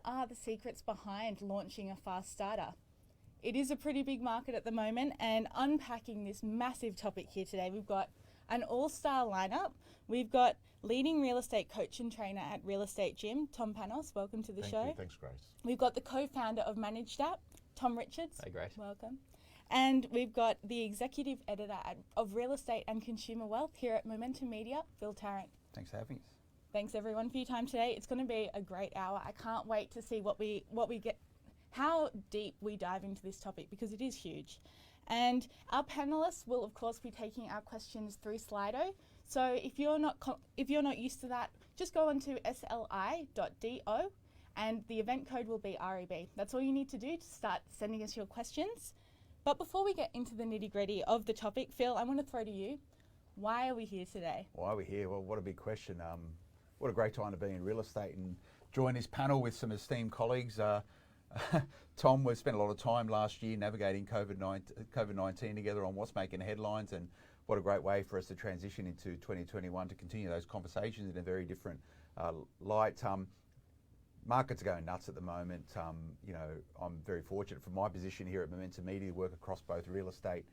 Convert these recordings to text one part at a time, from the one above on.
are the secrets behind launching a fast starter? It is a pretty big market at the moment, and unpacking this massive topic here today, we've got an all-star lineup. We've got leading real estate coach and trainer at Real Estate Gym, Tom Panos. Welcome to the show. Thank you. Thanks, Grace. We've got the co-founder of Managed App, Tom Richards. Hey, Grace. Welcome. And we've got the executive editor of Real Estate and Consumer Wealth here at Momentum Media, Phil Tarrant. Thanks for having us. Thanks everyone for your time today. It's going to be a great hour. I can't wait to see what we get, how deep we dive into this topic, because it is huge. And our panelists will of course be taking our questions through Slido. So if you're not used to that, just go on to sli.do and the event code will be REB. That's all you need to do to start sending us your questions. But before we get into the nitty-gritty of the topic, Phil, I want to throw to you. Why are we here today? Why are we here? Well, what a big question. What a great time to be in real estate and join this panel with some esteemed colleagues. Tom, we've spent a lot of time last year navigating COVID-19 together on what's making headlines, and what a great way for us to transition into 2021 to continue those conversations in a very different light. Markets are going nuts at the moment. I'm very fortunate from my position here at Momentum Media to work across both real estate,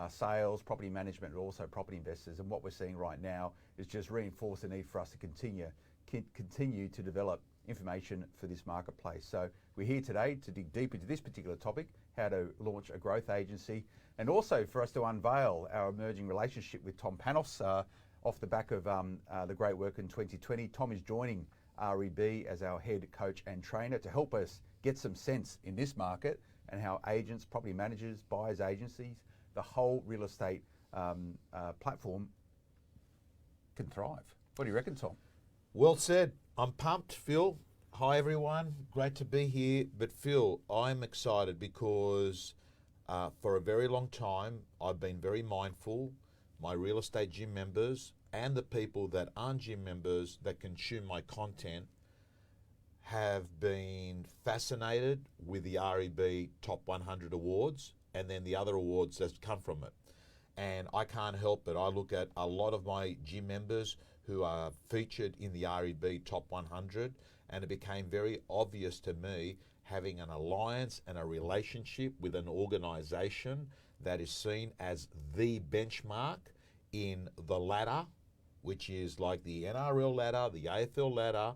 sales, property management, but also property investors. And what we're seeing right now is just reinforce the need for us to continue to develop information for this marketplace. So we're here today to dig deep into this particular topic, how to launch a growth agency, and also for us to unveil our emerging relationship with Tom Panos off the back of the great work in 2020. Tom is joining REB as our head coach and trainer to help us get some sense in this market and how agents, property managers, buyers agencies, the whole real estate platform can thrive. What do you reckon, Tom? Well said. I'm pumped, Phil. Hi, everyone. Great to be here. But Phil, I'm excited because for a very long time, I've been very mindful. My real estate gym members and the people that aren't gym members that consume my content have been fascinated with the REB Top 100 Awards and then the other awards that come from it. And I can't help it. I look at a lot of my gym members who are featured in the REB Top 100, and it became very obvious to me having an alliance and a relationship with an organization that is seen as the benchmark in the ladder, which is like the NRL ladder, the AFL ladder,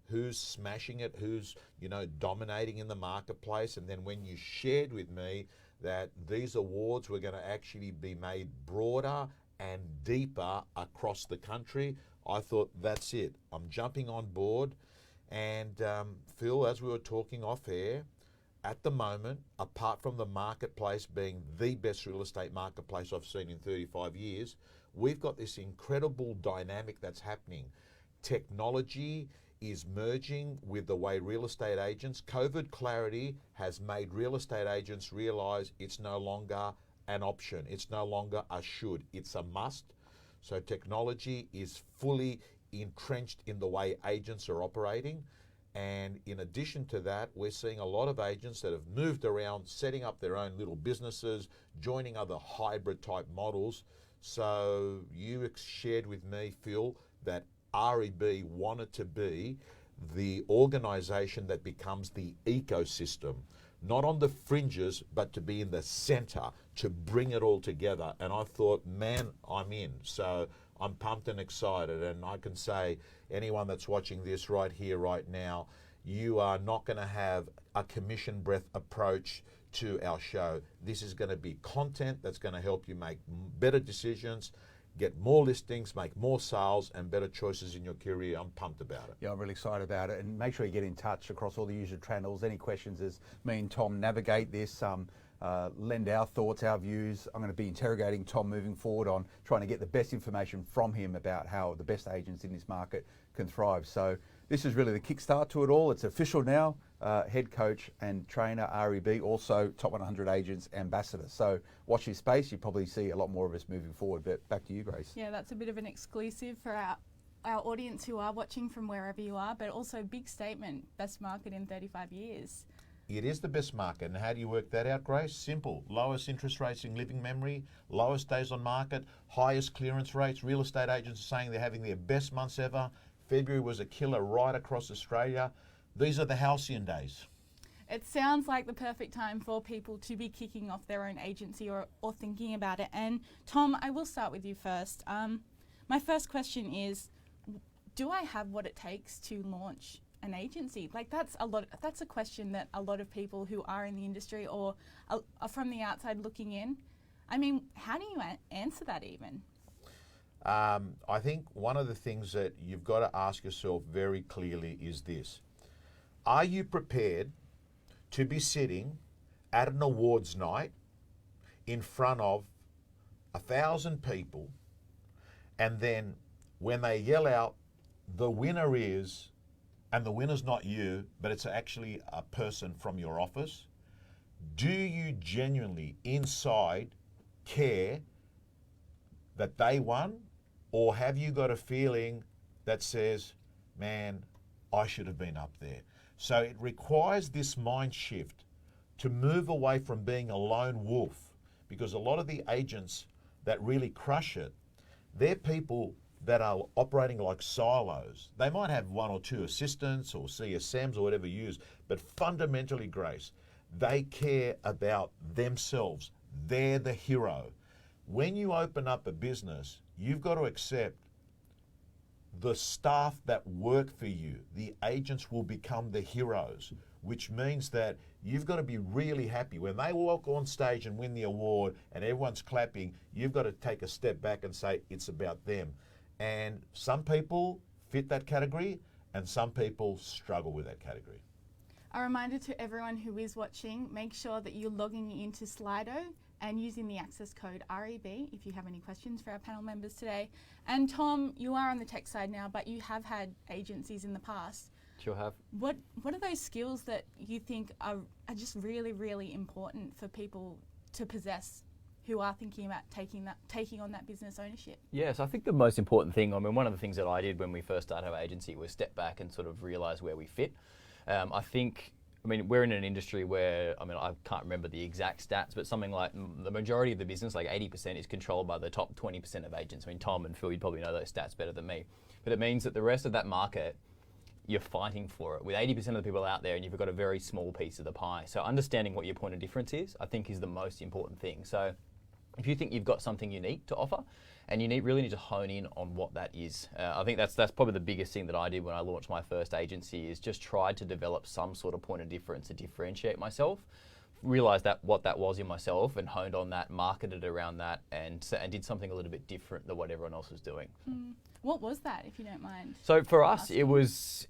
who's smashing it, who's, dominating in the marketplace. And then when you shared with me that these awards were going to actually be made broader and deeper across the country, I thought, that's it. I'm jumping on board. And Phil, as we were talking off air, at the moment, apart from the marketplace being the best real estate marketplace I've seen in 35 years, we've got this incredible dynamic that's happening. Technology is merging with the way real estate agents, COVID clarity has made real estate agents realize it's no longer an option. It's no longer a should, it's a must. So technology is fully entrenched in the way agents are operating. And in addition to that, we're seeing a lot of agents that have moved around, setting up their own little businesses, joining other hybrid type models. So you shared with me, Phil, that REB wanted to be the organization that becomes the ecosystem, not on the fringes, but to be in the center, to bring it all together. And I thought, man, I'm in. So I'm pumped and excited. And I can say, anyone that's watching this right here, right now, you are not going to have a commission breath approach to our show. This is going to be content that's going to help you make better decisions, get more listings, make more sales, and better choices in your career. I'm pumped about it. Yeah, I'm really excited about it. And make sure you get in touch across all the usual channels. Any questions as me and Tom navigate this, lend our thoughts, our views. I'm going to be interrogating Tom moving forward on trying to get the best information from him about how the best agents in this market can thrive. So this is really the kickstart to it all. It's official now. Head coach and trainer, REB, also Top 100 Agents Ambassador. So watch this space. You probably see a lot more of us moving forward. But back to you, Grace. Yeah, that's a bit of an exclusive for our audience who are watching from wherever you are, but also big statement, best market in 35 years. It is the best market. And how do you work that out, Grace? Simple. Lowest interest rates in living memory, lowest days on market, highest clearance rates. Real estate agents are saying they're having their best months ever. February was a killer right across Australia. these are the halcyon days. It sounds like the perfect time for people to be kicking off their own agency or thinking about it. And Tom, I will start with you first. My first question is, do I have what it takes to launch an agency? Like that's a question that a lot of people who are in the industry or are from the outside looking in. I mean, how do you answer that even? I think one of the things that you've got to ask yourself very clearly is this. Are you prepared to be sitting at an awards night in front of 1,000 people, and then when they yell out, the winner is, and the winner's not you, but it's actually a person from your office, do you genuinely inside care that they won? Or have you got a feeling that says, man, I should have been up there? So it requires this mind shift to move away from being a lone wolf, because a lot of the agents that really crush it, they're people that are operating like silos. They might have one or two assistants or CSMs or whatever you use, but fundamentally, Grace, they care about themselves. They're the hero. When you open up a business, you've got to accept the staff that work for you, the agents, will become the heroes, which means that you've got to be really happy. When they walk on stage and win the award and everyone's clapping, you've got to take a step back and say, it's about them. And some people fit that category and some people struggle with that category. A reminder to everyone who is watching, make sure that you're logging into Slido and using the access code REB if you have any questions for our panel members today. And Tom, you are on the tech side now, but you have had agencies in the past. Sure have. What are those skills that you think are just really, really important for people to possess who are thinking about taking on that business ownership? Yes, I think the most important thing, I mean, one of the things that I did when we first started our agency was step back and sort of realise where we fit. I mean, we're in an industry where, I mean, I can't remember the exact stats, but something like the majority of the business, like 80%, is controlled by the top 20% of agents. I mean, Tom and Phil, you'd probably know those stats better than me. But it means that the rest of that market, you're fighting for it with 80% of the people out there, and you've got a very small piece of the pie. So understanding what your point of difference is, I think, is the most important thing. So if you think you've got something unique to offer, and you really need to hone in on what that is. I think that's probably the biggest thing that I did when I launched my first agency, is just tried to develop some sort of point of difference to differentiate myself, realised that what that was in myself, and honed on that, marketed around that, and did something a little bit different than what everyone else was doing. What was that, if you don't mind? So for us, it was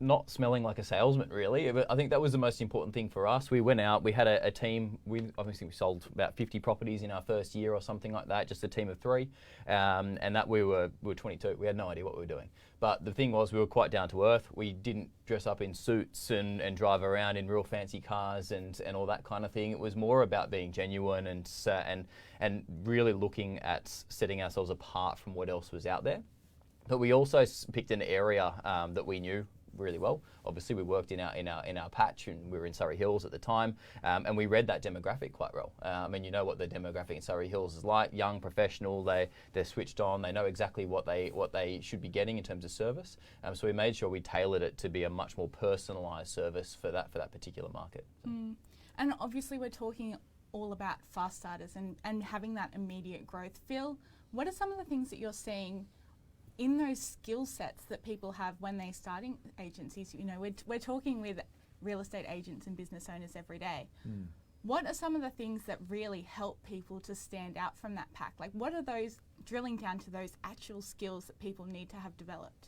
not smelling like a salesman, really. I think that was the most important thing for us. We went out, we had a team. We sold about 50 properties in our first year or something like that, just a team of 3, and that we were 22. We had no idea what we were doing. But the thing was, we were quite down to earth. We didn't dress up in suits and drive around in real fancy cars and all that kind of thing. It was more about being genuine and really looking at setting ourselves apart from what else was out there. But we also picked an area that we knew really well. Obviously, we worked in our patch, and we were in Surrey Hills at the time, and we read that demographic quite well. And you know what the demographic in Surrey Hills is like: young, professional. They're switched on. They know exactly what they should be getting in terms of service. So we made sure we tailored it to be a much more personalised service for that particular market. And obviously, we're talking all about fast starters and having that immediate growth. Phil, what are some of the things that you're seeing in those skill sets that people have when they're starting agencies? You know, we're talking with real estate agents and business owners every day. What are some of the things that really help people to stand out from that pack? Like, what are those, drilling down to those actual skills that people need to have developed?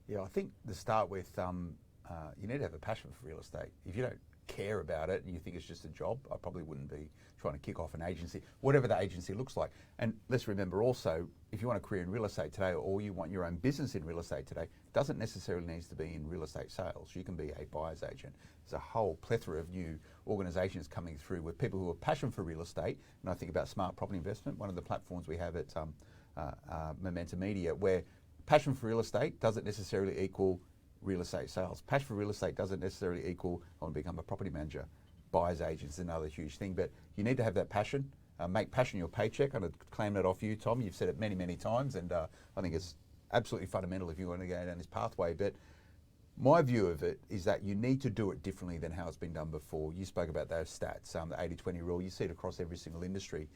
Yeah, I think to start with, you need to have a passion for real estate. If you don't care about it and you think it's just a job, I probably wouldn't be trying to kick off an agency, whatever the agency looks like. And let's remember also, if you want a career in real estate today, or you want your own business in real estate today, doesn't necessarily need to be in real estate sales. You can be a buyer's agent. There's a whole plethora of new organisations coming through with people who are passionate for real estate. And I think about Smart Property Investment, one of the platforms we have at Momentum Media, where passion for real estate doesn't necessarily equal real estate sales. Passion for real estate doesn't necessarily equal I want to become a property manager. Buyer's agents is another huge thing, but you need to have that passion. Make passion your paycheck. I'm going to claim that off you, Tom. You've said it many, many times, and I think it's absolutely fundamental if you want to go down this pathway. But My view of it is that you need to do it differently than how it's been done before. You spoke about those stats, the 80-20 rule. You see it across every single industry.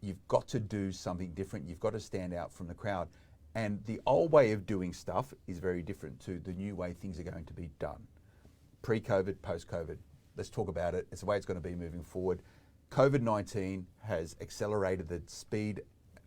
You've got to do something different. You've got to stand out from the crowd. And the old way of doing stuff is very different to the new way things are going to be done. Pre-COVID, post-COVID. Let's talk about it. It's the way it's going to be moving forward. COVID-19 has accelerated the speed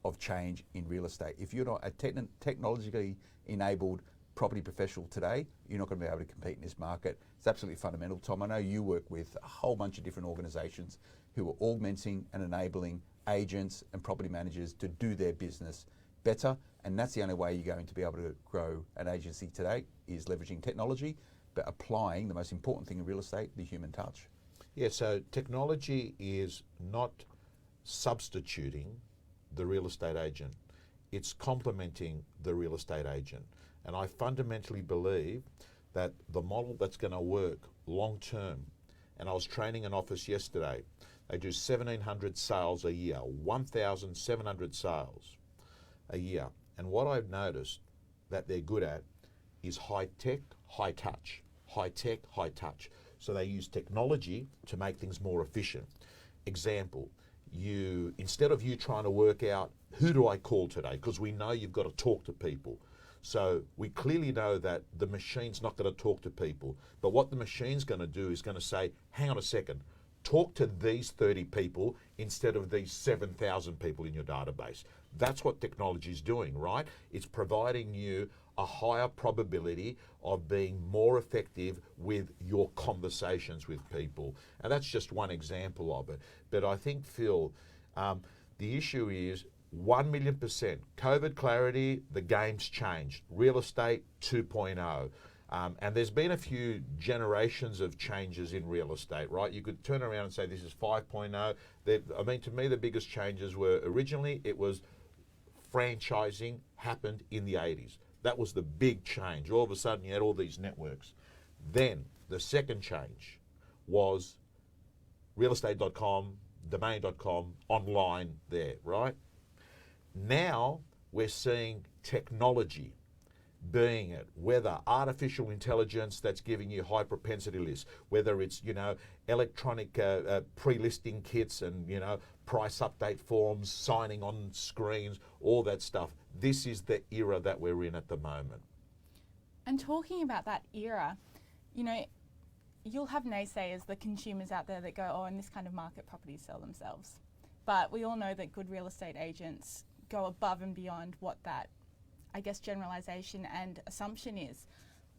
of change in real estate. If you're not a technologically enabled property professional today, you're not going to be able to compete in this market. It's absolutely fundamental. Tom, I know you work with a whole bunch of different organisations who are augmenting and enabling agents and property managers to do their business better, and that's the only way you're going to be able to grow an agency today, is leveraging technology, but applying the most important thing in real estate, the human touch. Yeah, so technology is not substituting the real estate agent. It's complementing the real estate agent. And I fundamentally believe that the model that's going to work long term, and I was training an office yesterday, they do 1,700 sales a year, 1,700 sales a year. And what I've noticed that they're good at is high tech, high touch, high tech, high touch. So they use technology to make things more efficient. Example, instead of you trying to work out who do I call today, because we know you've got to talk to people. So we clearly know that the machine's not going to talk to people, but what the machine's going to do is going to say, hang on a second, talk to these 30 people instead of these 7,000 people in your database. That's what technology is doing, right? It's providing you a higher probability of being more effective with your conversations with people. And that's just one example of it. But I think, Phil, the issue is 1,000,000%. COVID clarity, the game's changed. Real estate 2.0. And there's been a few generations of changes in real estate, right? You could turn around and say this is 5.0. I mean, to me, the biggest changes were originally it was franchising happened in the 80s. That was the big change. All of a sudden, you had all these networks. Then the second change was realestate.com, domain.com, online there, right? Now we're seeing technology being it, whether artificial intelligence that's giving you high propensity lists, whether it's, electronic pre-listing kits and, price update forms, signing on screens, all that stuff. This is the era that we're in at the moment. And talking about that era, you'll have naysayers, the consumers out there that go, oh, in this kind of market, properties sell themselves. But we all know that good real estate agents go above and beyond what that, I guess, generalization and assumption is.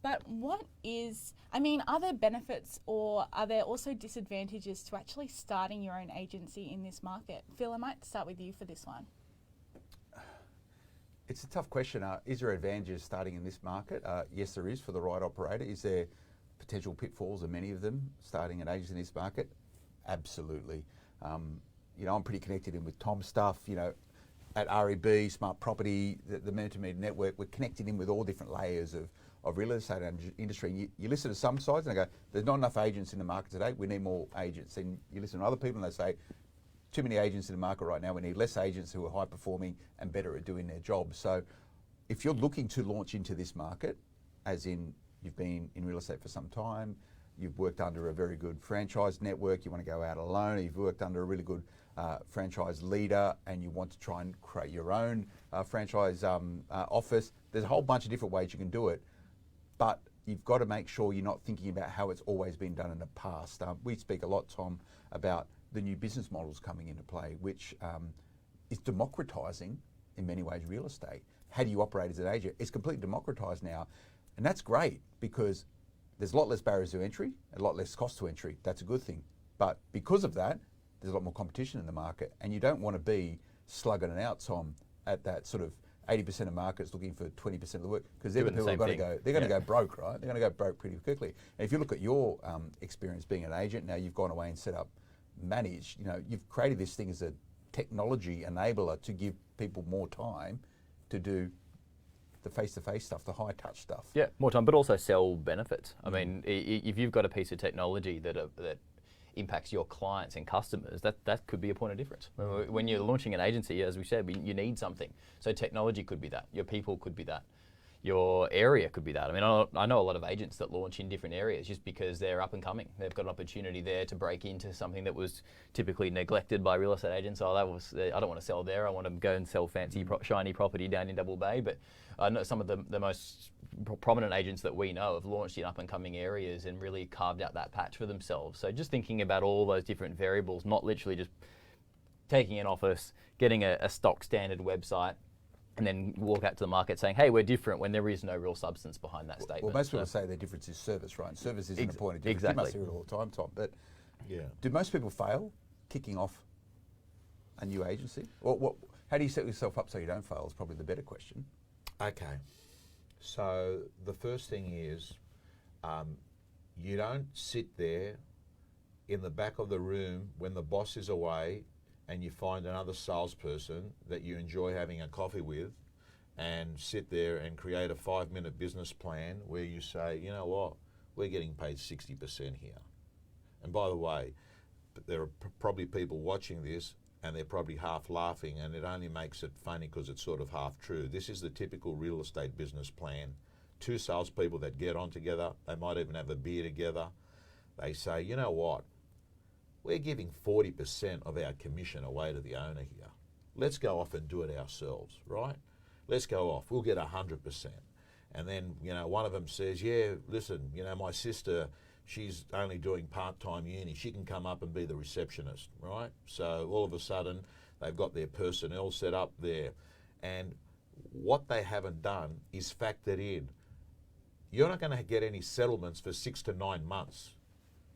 But are there benefits or are there also disadvantages to actually starting your own agency in this market? Phil, I might start with you for this one. It's a tough question. Is there advantages starting in this market? Yes, there is for the right operator. Is there potential pitfalls, and many of them, starting an agency in this market? Absolutely. I'm pretty connected in with Tom's stuff, at REB, Smart Property, the Mentor Network. We're connected in with all different layers of real estate industry. You listen to some sides and they go, there's not enough agents in the market today, we need more agents. And you listen to other people and they say, too many agents in the market right now, we need less agents who are high performing and better at doing their job. So if you're looking to launch into this market, as in you've been in real estate for some time, you've worked under a very good franchise network, you want to go out alone, or you've worked under a really good franchise leader and you want to try and create your own franchise office, there's a whole bunch of different ways you can do it. But you've got to make sure you're not thinking about how it's always been done in the past. We speak a lot, Tom, about the new business models coming into play, which is democratizing in many ways real estate. How do you operate as an agent? It's completely democratized now. And that's great because there's a lot less barriers to entry, a lot less cost to entry. That's a good thing. But because of that, there's a lot more competition in the market. And you don't want to be slugging it out, Tom, at that sort of 80% of markets looking for 20% of the work, because they're the people who are going to go, they're going to go broke, right? They're going to go broke pretty quickly. And if you look at your experience being an agent, now you've gone away and set up, managed, you've created this thing as a technology enabler to give people more time to do the face-to-face stuff, the high-touch stuff. Yeah, more time, but also sell benefits. I mean, if you've got a piece of technology that impacts your clients and customers, that could be a point of difference. When you're launching an agency, as we said, you need something. So technology could be that. Your people could be that. your area could be that. I mean, I know a lot of agents that launch in different areas just because they're up and coming. They've got an opportunity there to break into something that was typically neglected by real estate agents. Oh, I don't want to sell there. I want to go and sell fancy, shiny property down in Double Bay. But I know some of the most prominent agents that we know have launched in up and coming areas and really carved out that patch for themselves. So just thinking about all those different variables, not literally just taking an office, getting a stock standard website, and then walk out to the market saying, hey, we're different, when there is no real substance behind that statement. Well, most people say their difference is service, right? And service isn't a point of difference. Exactly. You must hear it all the time, Tom. But Yeah. do most people fail kicking off a new agency? Or how do you set yourself up so you don't fail is probably the better question. Okay. So the first thing is you don't sit there in the back of the room when the boss is away and you find another salesperson that you enjoy having a coffee with and sit there and create a 5-minute business plan where you say, you know what, we're getting paid 60% here. And by the way, there are probably people watching this and they're probably half laughing, and it only makes it funny because it's sort of half true. This is the typical real estate business plan. 2 salespeople that get on together, they might even have a beer together. They say, you know what, we're giving 40% of our commission away to the owner here. Let's go off and do it ourselves, right? Let's go off, we'll get 100%. And then, you know, one of them says, yeah, listen, you know, my sister, she's only doing part-time uni. She can come up and be the receptionist, right? So all of a sudden, they've got their personnel set up there. And what they haven't done is factored in. You're not going to get any settlements for 6 to 9 months.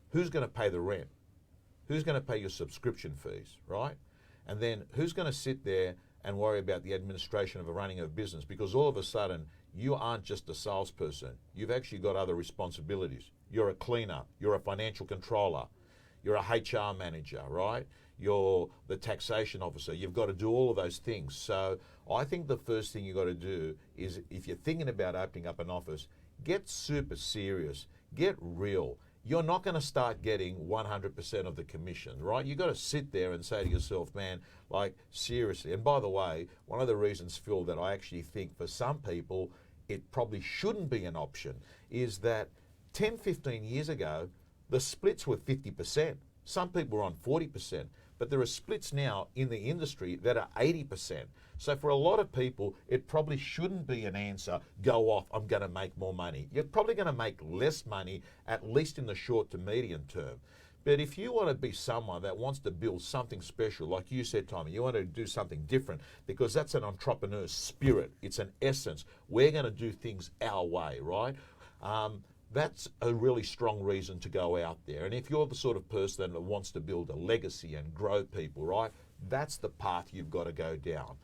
Who's going to pay the rent? Who's going to pay your subscription fees, right? And then who's going to sit there and worry about the administration of a running of business? Because all of a sudden, you aren't just a salesperson. You've actually got other responsibilities. You're a cleaner, you're a financial controller, you're a HR manager, right? You're the taxation officer. You've got to do all of those things. So I think the first thing you've got to do is, if you're thinking about opening up an office, get super serious, get real. You're not going to start getting 100% of the commission, right? You've got to sit there and say to yourself, man, like, seriously. And by the way, one of the reasons, Phil, that I actually think for some people it probably shouldn't be an option is that 10, 15 years ago, the splits were 50%. Some people were on 40%, but there are splits now in the industry that are 80%. So for a lot of people, it probably shouldn't be an answer, go off, I'm going to make more money. You're probably going to make less money, at least in the short to medium term. But if you want to be someone that wants to build something special, like you said, Tommy, you want to do something different, because that's an entrepreneur's spirit. It's an essence. We're going to do things our way, right? That's a really strong reason to go out there. And if you're the sort of person that wants to build a legacy and grow people, right, that's the path you've got to go down.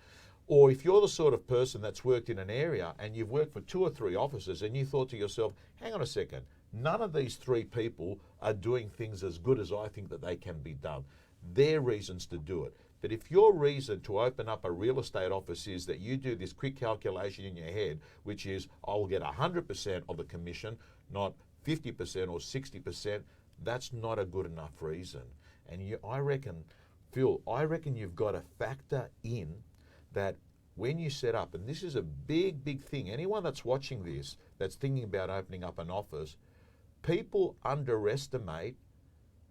Or if you're the sort of person that's worked in an area and you've worked for 2 or 3 offices and you thought to yourself, hang on a second, none of these 3 people are doing things as good as I think that they can be done. They're reasons to do it. But if your reason to open up a real estate office is that you do this quick calculation in your head, which is I'll get 100% of the commission, not 50% or 60%, that's not a good enough reason. And I reckon, Phil, you've got to factor in that when you set up, and this is a big, big thing, anyone that's watching this, that's thinking about opening up an office, people underestimate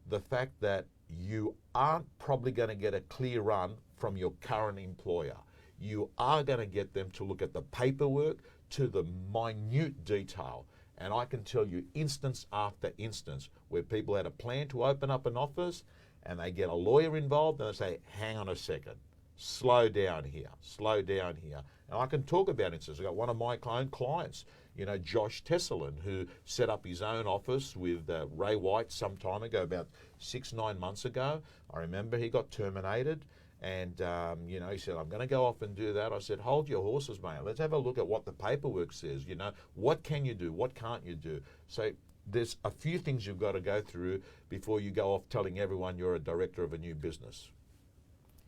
the fact that you aren't probably going to get a clear run from your current employer. You are going to get them to look at the paperwork to the minute detail. And I can tell you instance after instance where people had a plan to open up an office and they get a lawyer involved and they say, hang on a second, slow down here, slow down here. And I can talk about instances. I've got one of my own clients, you know, Josh Tesselin, who set up his own office with Ray White some time ago, about 6-9 months ago. I remember he got terminated. And, you know, he said, I'm going to go off and do that. I said, hold your horses, mate. Let's have a look at what the paperwork says. You know, what can you do? What can't you do? So there's a few things you've got to go through before you go off telling everyone you're a director of a new business.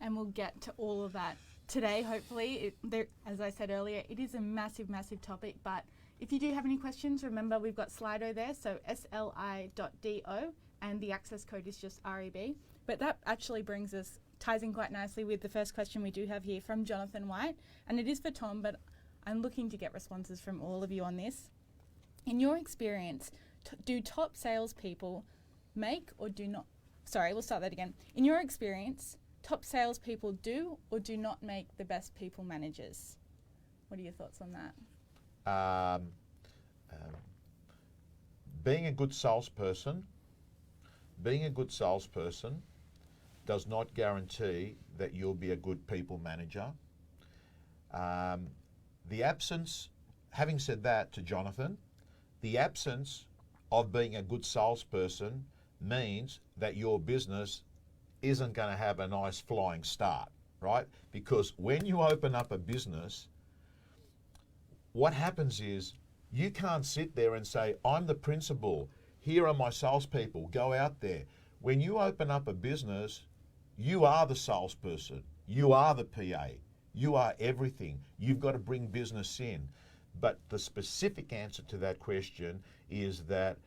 And we'll get to all of that today, hopefully. As I said earlier, it is a massive, massive topic. But if you do have any questions, remember we've got Slido there, so sli.do, and the access code is just REB. But that actually ties in quite nicely with the first question we do have here from Jonathan White, and it is for Tom, but I'm looking to get responses from all of you on this. In your experience, do top salespeople make or do not, sorry, we'll start that again. In your experience, top salespeople do or do not make the best people managers? What are your thoughts on that? Being a good salesperson does not guarantee that you'll be a good people manager. Having said that to Jonathan, the absence of being a good salesperson means that your business isn't going to have a nice flying start, right? Because when you open up a business, what happens is you can't sit there and say, I'm the principal, here are my salespeople, go out there. When you open up a business, you are the salesperson, you are the PA, you are everything. You've got to bring business in. But the specific answer to that question is that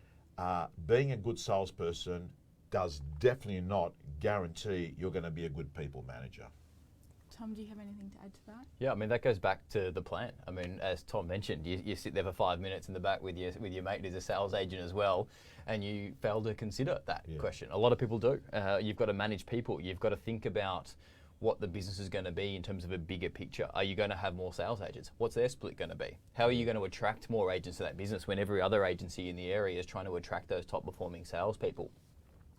being a good salesperson does definitely not guarantee you're going to be a good people manager. Tom, do you have anything to add to that? Yeah, I mean, that goes back to the plan. I mean, as Tom mentioned, you sit there for 5 minutes in the back with your mate who's a sales agent as well, and you fail to consider that question. A lot of people do. You've got to manage people. You've got to think about what the business is going to be in terms of a bigger picture. Are you going to have more sales agents? What's their split going to be? How are you going to attract more agents to that business when every other agency in the area is trying to attract those top performing salespeople?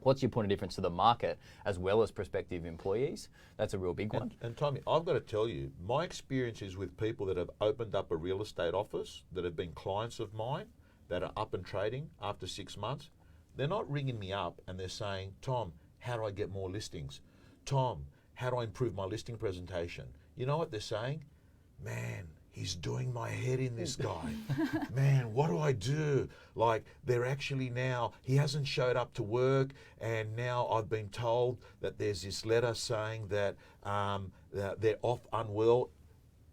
What's your point of difference to the market as well as prospective employees? That's a real big one. And Tommy, I've got to tell you, my experience is with people that have opened up a real estate office, that have been clients of mine, that are up and trading after 6 months. They're not ringing me up and they're saying, Tom, how do I get more listings? Tom, how do I improve my listing presentation? You know what they're saying? Man, he's doing my head in, this guy. Man, what do I do? Like, they're actually now, he hasn't showed up to work, and now I've been told that there's this letter saying that they're off unwell.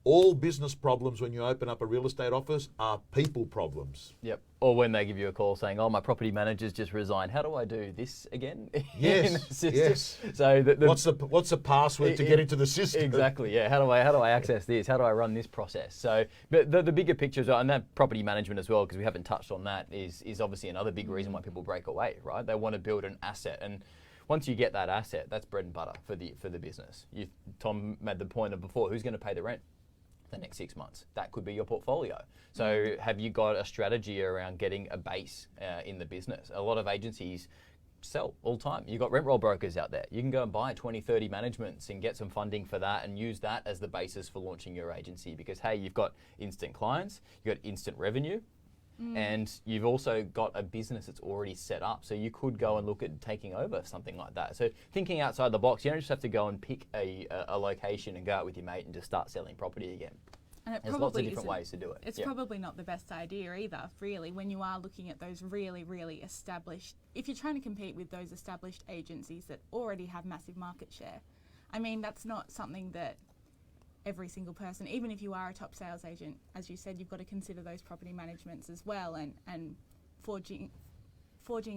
All business problems when you open up a real estate office are people problems. Yep. Or when they give you a call saying, "Oh, my property manager's just resigned. How do I do this again?" Yes. Yes. So what's the password to get into the system? Exactly. Yeah. How do I access this? How do I run this process? So, but the bigger picture as well, and that property management as well, because we haven't touched on that, is obviously another big reason why people break away. Right? They want to build an asset, and once you get that asset, that's bread and butter for the business. Tom made the point of before, who's going to pay the rent the next 6 months? That could be your portfolio. So have you got a strategy around getting a base in the business? A lot of agencies sell all the time. You've got rent roll brokers out there. You can go and buy 20, 30 managements and get some funding for that and use that as the basis for launching your agency, because hey, you've got instant clients, you've got instant revenue, and you've also got a business that's already set up. So you could go and look at taking over something like that. So thinking outside the box, you don't just have to go and pick a location and go out with your mate and just start selling property again. And there's lots of different ways to do it. It's probably not the best idea either, really, when you are looking at those really, really established, if you're trying to compete with those established agencies that already have massive market share. I mean, that's not something that every single person, even if you are a top sales agent, as you said, you've got to consider those property managements as well, and forging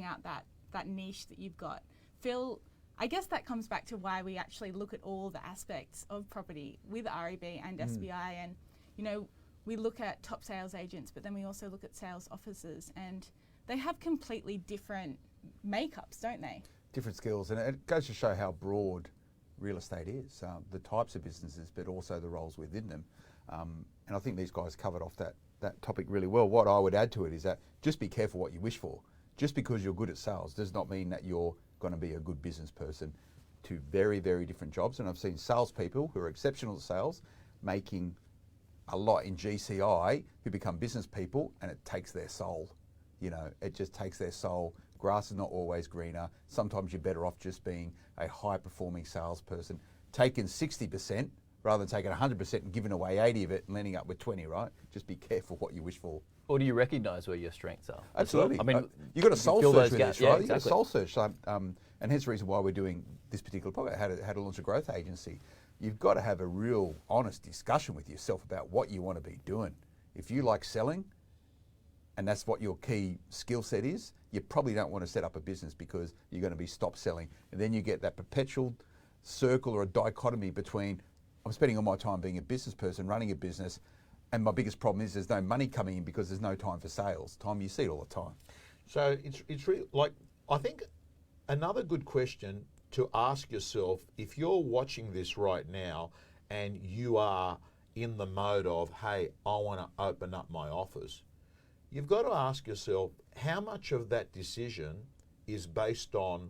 out that niche that you've got. Phil, I guess that comes back to why we actually look at all the aspects of property with REB and SBI, and you know, we look at top sales agents, but then we also look at sales officers, and they have completely different makeups, don't they? Different skills, and it goes to show how broad real estate is, the types of businesses, but also the roles within them. And I think these guys covered off that topic really well. What I would add to it is that just be careful what you wish for. Just because you're good at sales does not mean that you're going to be a good business person. Two very, very different jobs. And I've seen salespeople who are exceptional at sales making a lot in GCI who become business people, and it takes their soul. You know, it just takes their soul. Grass is not always greener. Sometimes you're better off just being a high-performing salesperson, taking 60% rather than taking 100% and giving away 80 of it and landing up with 20, right? Just be careful what you wish for. Or do you recognise where your strengths are? Absolutely. I mean, you've got to soul fill search those with gaps. this, right? Yeah, You've got to exactly. soul search. And hence the reason why we're doing this particular podcast, how to launch a growth agency. You've got to have a real honest discussion with yourself about what you want to be doing. If you like selling, and that's what your key skill set is, you probably don't want to set up a business because you're going to be stop selling. And then you get that perpetual circle or a dichotomy between, I'm spending all my time being a business person, running a business, And my biggest problem is there's no money coming in because there's no time for sales. Tom, you see it all the time. So it's really like, I think another good question to ask yourself, if you're watching this right now and you are in the mode of, hey, I want to open up my office, you've got to ask yourself, how much of that decision is based on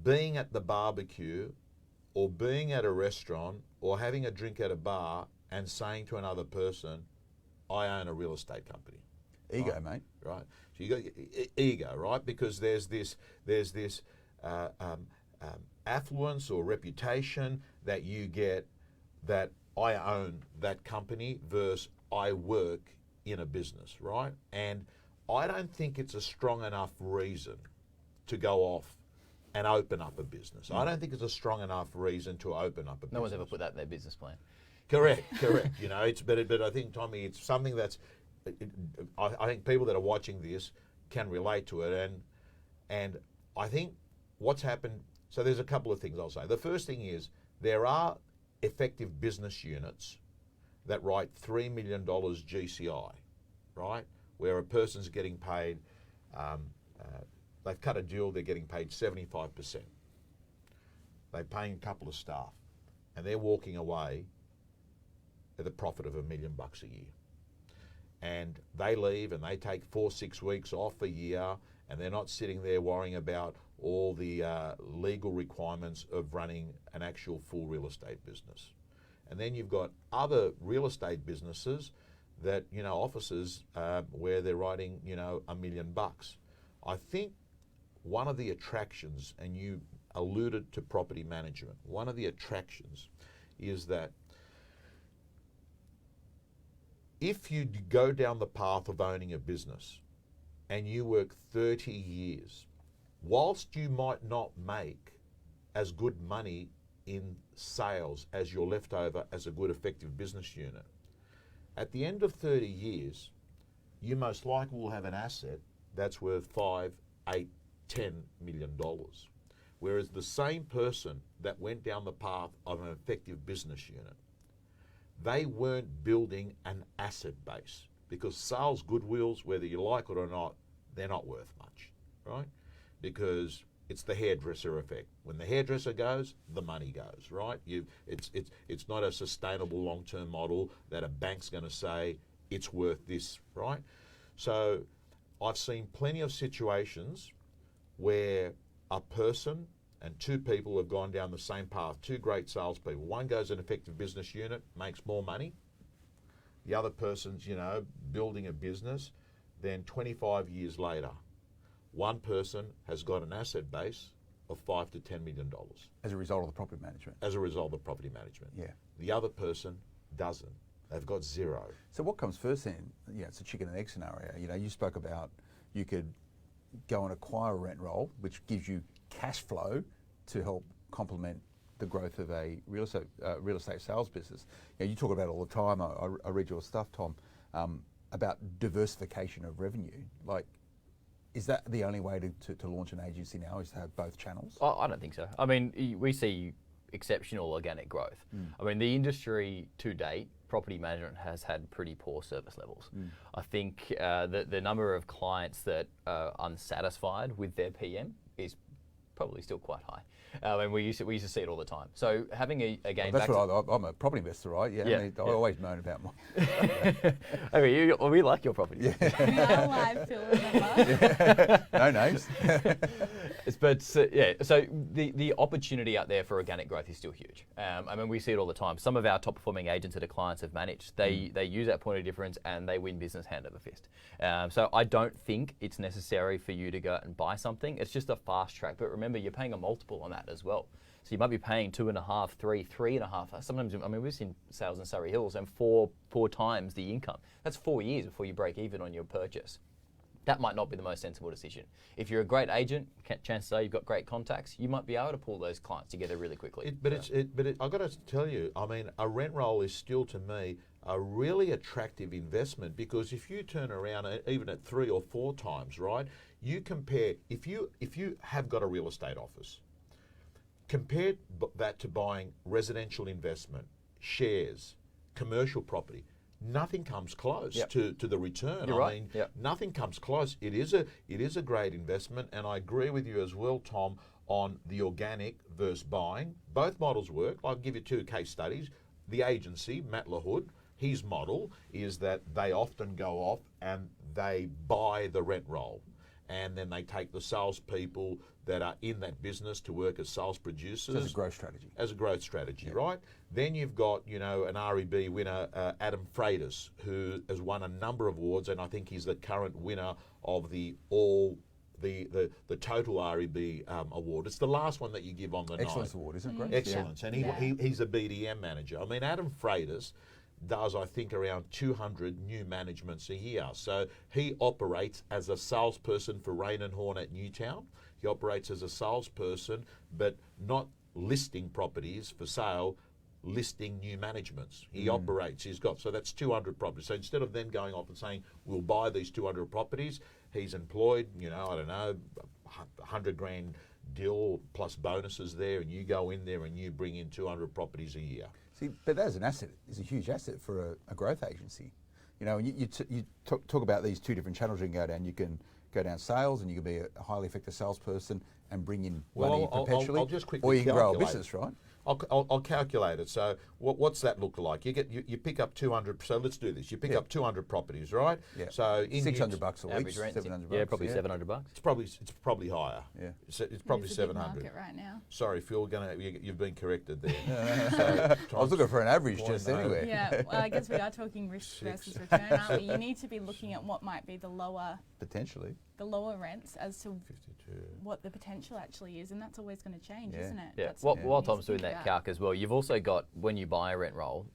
being at the barbecue or being at a restaurant or having a drink at a bar and saying to another person, I own a real estate company. Ego, right? mate. Right. So you got ego, right? Because there's this affluence or reputation that you get that I own that company versus I work in a business, right? And I don't think it's a strong enough reason to go off and open up a business. I don't think it's a strong enough reason to open up a business. No one's ever put that in their business plan. Correct. You know, it's but I think, Tommy, it's something that's I think people that are watching this can relate to it, and I think what's happened. So there's a couple of things I'll say. The first thing is there are effective business units that write $3 million GCI, right, where a person's getting paid. They've cut a deal. They're getting paid 75%. They're paying a couple of staff, and they're walking away at a profit of $1 million a year. And they leave and they take 4-6 weeks off a year, and they're not sitting there worrying about all the legal requirements of running an actual full real estate business. And then you've got other real estate businesses that, you know, offices where they're writing, you know, $1 million. I think one of the attractions, and you alluded to property management, one of the attractions is that if you go down the path of owning a business and you work 30 years, whilst you might not make as good money in sales as you're left over as a good effective business unit, at the end of 30 years, you most likely will have an asset that's worth $5, $8, $10 million. Whereas the same person that went down the path of an effective business unit, they weren't building an asset base, because sales goodwills, whether you like it or not, they're not worth much, right? Because it's the hairdresser effect. When the hairdresser goes, the money goes, right? It's not a sustainable long-term model that a bank's going to say it's worth this, right? So I've seen plenty of situations where a person and two people have gone down the same path, two great salespeople. One goes an effective business unit, makes more money. The other person's, you know, building a business. Then 25 years later, one person has got an asset base of $5 to $10 million. As a result of the property management. As a result of property management. Yeah. The other person doesn't. They've got zero. So what comes first then? Yeah, it's a chicken and egg scenario. You know, you spoke about you could go and acquire a rent roll, which gives you cash flow to help complement the growth of a real estate sales business. You know, you talk about it all the time. I read your stuff, Tom, about diversification of revenue. Like, is that the only way to launch an agency now, is to have both channels? Oh, I don't think so. I mean, we see exceptional organic growth. I mean, the industry to date, property management has had pretty poor service levels. I think the number of clients that are unsatisfied with their PM is probably still quite high. And we used to see it all the time. So having That's right. I'm a property investor, right? Yeah. I mean, I always moan about mine. I mean, we like your property. Not alive, Phil, remember? No names. So the opportunity out there for organic growth is still huge. I mean, we see it all the time. Some of our top performing agents that our clients have managed, they use that point of difference and they win business hand over fist. So I don't think it's necessary for you to go out and buy something. It's just a fast track. But remember, you're paying a multiple on that as well. So you might be paying 2.5, 3.5. Sometimes, I mean, we've seen sales in Surrey Hills and four times the income. That's 4 years before you break even on your purchase. That might not be the most sensible decision. If you're a great agent, chances are you've got great contacts, you might be able to pull those clients together really quickly. But I've got to tell you, I mean, a rent roll is still, to me, a really attractive investment, because if you turn around even at 3 or 4 times, right, you compare, if you have got a real estate office, compare that to buying residential investment, shares, commercial property. Nothing comes close Yep. to the return. You're right. mean, Yep. nothing comes close. It is a great investment, and I agree with you as well, Tom, on the organic versus buying. Both models work. I'll give you two case studies. The agency, Matt LaHood, his model is that they often go off and they buy the rent roll, and then they take the salespeople that are in that business to work as sales producers. As a growth strategy. As a growth strategy, right? Then you've got, an REB winner, Adam Freitas, who has won a number of awards, and I think he's the current winner of the total REB award. It's the last one that you give on the Excellence night. Award, isn't it great? Excellence, and he's a BDM manager. I mean, Adam Freitas does, I think, around 200 new managements a year. So he operates as a salesperson for Rain and Horn at Newtown. He operates as a salesperson, but not listing properties for sale, listing new managements. He operates, so that's 200 properties. So instead of them going off and saying, we'll buy these 200 properties, he's employed, I don't know, $100,000 deal plus bonuses there, and you go in there and you bring in 200 properties a year. See, but that as an asset is a huge asset for a growth agency. And you talk about these two different channels you can go down. You can go down sales, and you can be a highly effective salesperson and bring in money perpetually. I'll just quickly or you can grow a calculate business, right? I'll calculate it. So what's that look like? You pick up 200. So let's do this. You pick up 200 properties, right? Yeah. So in $600 a week, Average rent, $700. yeah, probably $700. It's probably higher. Yeah. It's probably It's a big 700. market right now. Sorry, Phil. You've been corrected there. I was looking for an average just anyway. Yeah, well, I guess we are talking risk versus return, aren't we? You need to be looking at what might be the lower Potentially. rents as to 52. what the potential actually is, and that's always going to change, Yeah. isn't it? Yeah. That's While something we while need to Tom's doing think that about. calc as well, you've also got, when you buy a rent roll,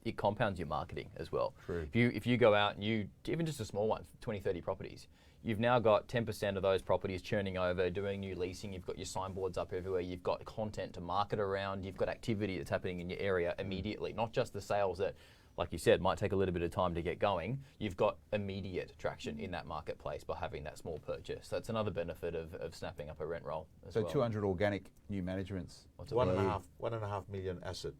it compounds your marketing as well. True. If you go out and even just a small one, 20, 30 properties, you've now got 10% of those properties churning over, doing new leasing, you've got your signboards up everywhere, you've got content to market around, you've got activity that's happening in your area immediately, not just the sales that, like you said, might take a little bit of time to get going. You've got immediate traction in that marketplace by having that small purchase. That's another benefit of snapping up a rent roll as So well. 200 organic new managements. What's One and a half million asset.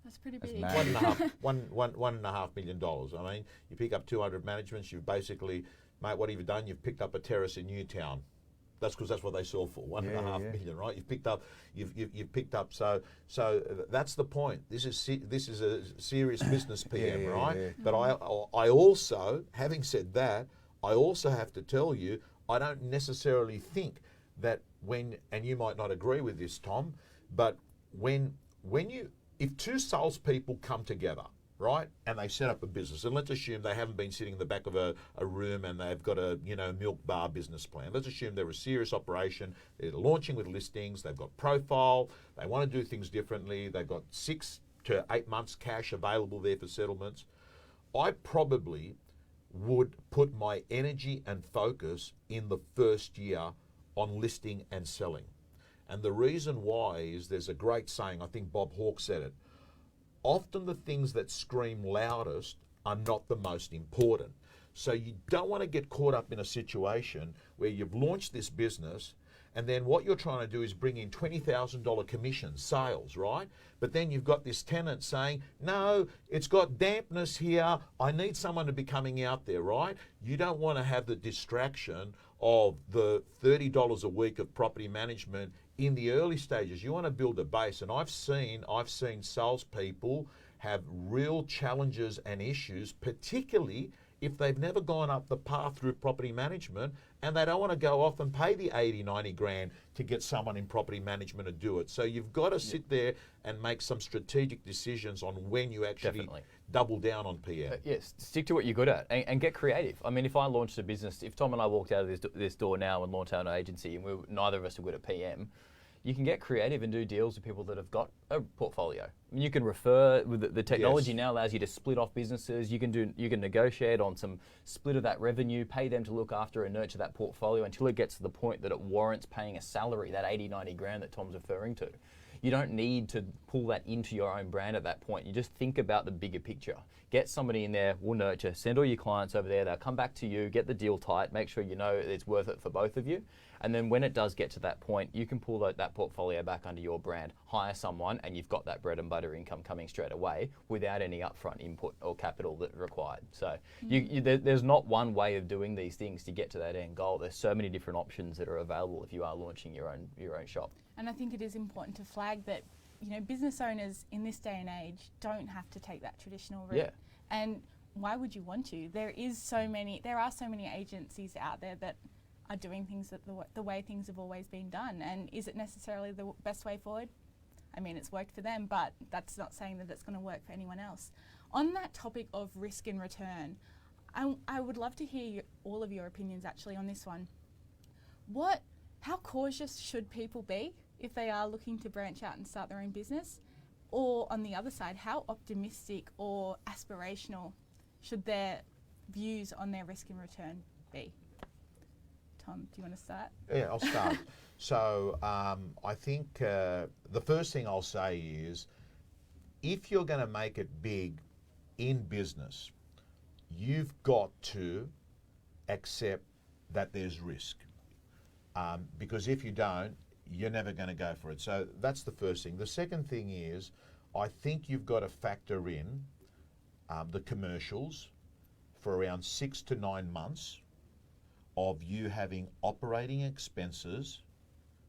That's pretty That's big. mad. $1.5 million. I mean, you pick up 200 managements. You've basically, mate, what have you done? You've picked up a terrace in Newtown. That's because that's what they sell for, one and a half million, right? You've picked up. So that's the point. This is a serious business PM, right? Yeah. But I also, having said that, I also have to tell you, I don't necessarily think that and you might not agree with this, Tom, but if two salespeople come together, right, and they set up a business, and let's assume they haven't been sitting in the back of a room and they've got a milk bar business plan. Let's assume they're a serious operation. They're launching with listings. They've got profile. They want to do things differently. They've got 6 to 8 months cash available there for settlements. I probably would put my energy and focus in the first year on listing and selling. And the reason why is there's a great saying, I think Bob Hawke said it, often the things that scream loudest are not the most important. So you don't want to get caught up in a situation where you've launched this business and then what you're trying to do is bring in $20,000 commission sales, right? But then you've got this tenant saying, no, it's got dampness here. I need someone to be coming out there, right? You don't want to have the distraction of the $30 a week of property management in the early stages. You want to build a base, and I've seen salespeople have real challenges and issues, particularly if they've never gone up the path through property management and they don't want to go off and pay the 80, 90 grand to get someone in property management to do it. So you've got to sit there and make some strategic decisions on when you actually double down on PM. Yes, stick to what you're good at and get creative. I mean, if I launched a business, if Tom and I walked out of this door now and launched our own agency and neither of us are good at PM, you can get creative and do deals with people that have got a portfolio. I mean, you can refer with the technology now allows you to split off businesses. You can negotiate on some split of that revenue, pay them to look after and nurture that portfolio until it gets to the point that it warrants paying a salary, that 80, 90 grand that Tom's referring to. You don't need to pull that into your own brand at that point. You just think about the bigger picture. Get somebody in there, we'll nurture, send all your clients over there, they'll come back to you, get the deal tight, make sure you know it's worth it for both of you. And then when it does get to that point, you can pull that portfolio back under your brand, hire someone, and you've got that bread and butter income coming straight away without any upfront input or capital that's required. So there's not one way of doing these things to get to that end goal. There's so many different options that are available if you are launching your own shop. And I think it is important to flag that, business owners in this day and age don't have to take that traditional route. Yeah. And why would you want to? There are so many agencies out there that are doing things the way things have always been done. And is it necessarily the best way forward? I mean, it's worked for them, but that's not saying that it's going to work for anyone else. On that topic of risk and return, I would love to hear all of your opinions actually on this one. How cautious should people be if they are looking to branch out and start their own business? Or on the other side, how optimistic or aspirational should their views on their risk and return be? Tom, do you want to start? Yeah, I'll start. So I think the first thing I'll say is, if you're going to make it big in business, you've got to accept that there's risk. Because if you don't, you're never going to go for it. So that's the first thing. The second thing is, I think you've got to factor in the commercials for around 6 to 9 months of you having operating expenses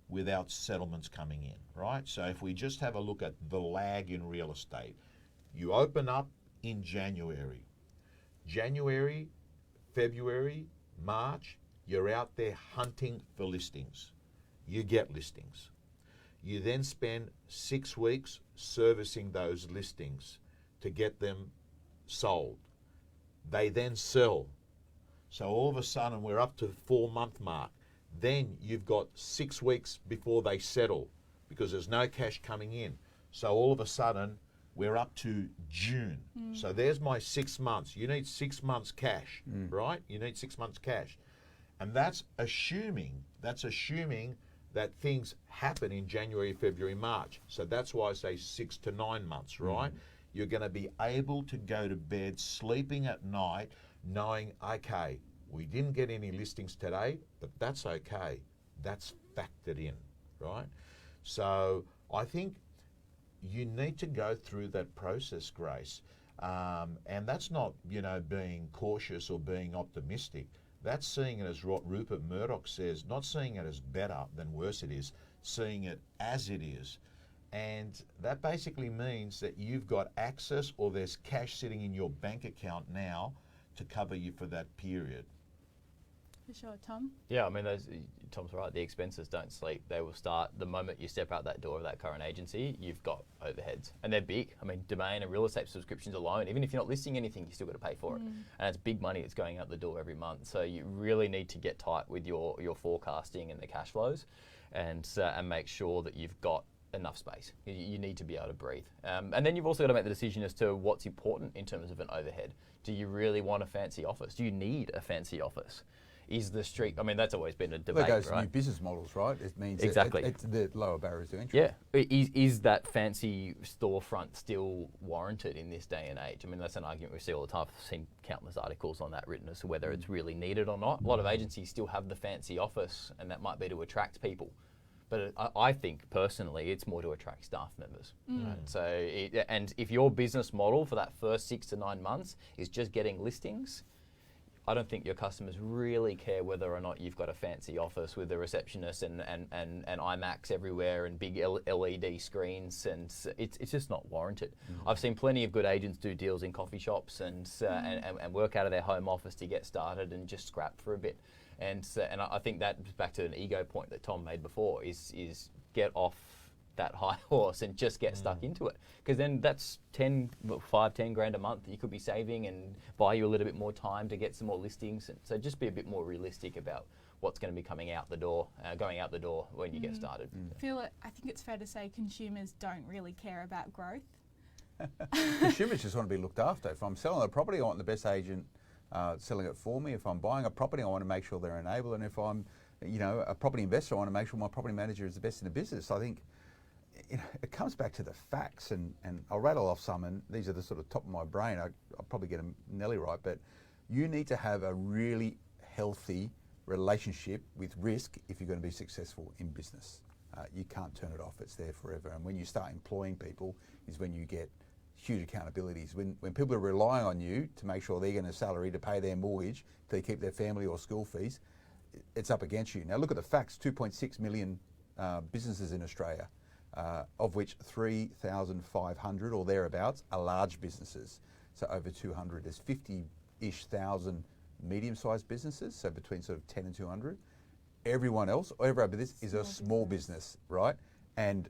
without settlements coming in, right? So if we just have a look at the lag in real estate, you open up in January, February, March, you're out there hunting for listings. You get listings. You then spend 6 weeks servicing those listings to get them sold. They then sell. So all of a sudden we're up to the 4-month mark. Then you've got 6 weeks before they settle because there's no cash coming in. So all of a sudden we're up to June. So there's my 6 months. You need 6 months cash, right? You need 6 months cash. And that's assuming that things happen in January, February, March. So that's why I say 6 to 9 months, right? You're going to be able to go to bed sleeping at night knowing, okay, we didn't get any listings today, but that's okay. That's factored in, right? So I think you need to go through that process, Grace. And that's not, being cautious or being optimistic. That's seeing it as what Rupert Murdoch says, not seeing it as better than worse it is, seeing it as it is. And that basically means that you've got access or there's cash sitting in your bank account now to cover you for that period. For sure, Tom? Yeah, I mean, Tom's right. The expenses don't sleep. They will start the moment you step out that door of that current agency. You've got overheads, and they're big. I mean, domain and real estate subscriptions alone, even if you're not listing anything, you still got to pay for it, and it's big money that's going out the door every month. So you really need to get tight with your forecasting and the cash flows, and make sure that you've got enough space. You need to be able to breathe. And then you've also got to make the decision as to what's important in terms of an overhead. Do you really want a fancy office? Do you need a fancy office? Is the street, I mean, that's always been a debate, that goes right? to new business models, right? It means exactly. it's the lower barriers to entry. Yeah. Is that fancy storefront still warranted in this day and age? I mean, that's an argument we see all the time. I've seen countless articles on that written as to whether it's really needed or not. A lot of agencies still have the fancy office, and that might be to attract people. But I think, personally, it's more to attract staff members. Right? So, and if your business model for that first 6 to 9 months is just getting listings, I don't think your customers really care whether or not you've got a fancy office with a receptionist and iMacs everywhere and big LED screens, and it's just not warranted. I've seen plenty of good agents do deals in coffee shops and work out of their home office to get started and just scrap for a bit. And I think that back to an ego point that Tom made before is get off that high horse and just get stuck into it, because then that's 10 grand a month that you could be saving and buy you a little bit more time to get some more listings. And so just be a bit more realistic about what's going to be coming out the door, going out the door when you get started. I think it's fair to say consumers don't really care about growth. Consumers just want to be looked after. If I'm selling a property, I want the best agent selling it for me. If I'm buying a property, I want to make sure they're enabled. And if I'm, a property investor, I want to make sure my property manager is the best in the business. I think it comes back to the facts, and I'll rattle off some, and these are the sort of top of my brain. I'll probably get them nearly right, but you need to have a really healthy relationship with risk if you're going to be successful in business. You can't turn it off. It's there forever. And when you start employing people is when you get huge accountabilities. When people are relying on you to make sure they're going to salary to pay their mortgage, to keep their family or school fees, it's up against you. Now look at the facts, 2.6 million businesses in Australia, of which 3,500 or thereabouts are large businesses. So over 200, there's 50-ish thousand medium-sized businesses, so between sort of 10 and 200. Everyone else, every other business is a small business, right? And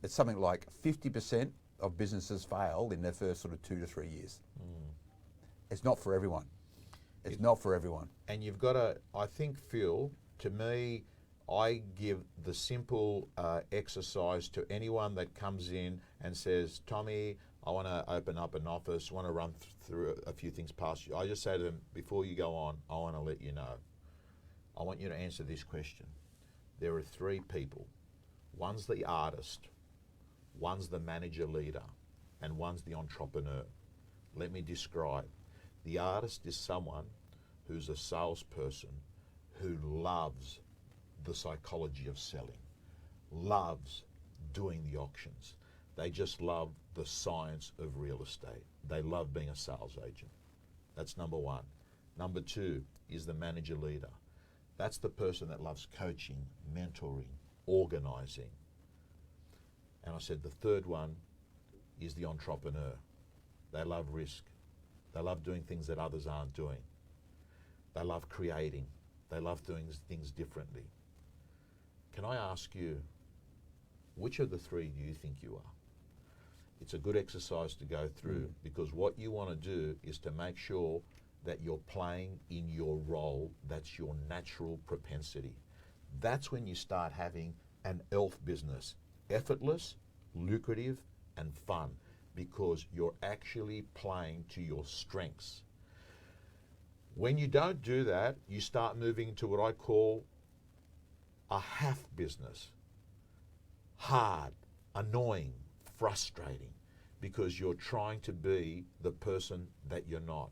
it's something like 50% of businesses fail in their first sort of 2 to 3 years. It's not for everyone. It's not for everyone. And you've got to, I think, Phil, to me, I give the simple exercise to anyone that comes in and says, Tommy, I want to open up an office, want to run through a few things past you. I just say to them, before you go on, I want to let you know. I want you to answer this question. There are three people. One's the artist, one's the manager leader, and one's the entrepreneur. Let me describe. The artist is someone who's a salesperson who loves the psychology of selling, loves doing the auctions. They just love the science of real estate. They love being a sales agent. That's number one. Number two is the manager leader. That's the person that loves coaching, mentoring, organizing. And I said the third one is the entrepreneur. They love risk. They love doing things that others aren't doing. They love creating. They love doing things differently. Can I ask you, which of the three do you think you are? It's a good exercise to go through because what you want to do is to make sure that you're playing in your role, that's your natural propensity. That's when you start having an ELF business, effortless, lucrative, and fun, because you're actually playing to your strengths. When you don't do that, you start moving to what I call a half business. Hard, annoying, frustrating, because you're trying to be the person that you're not.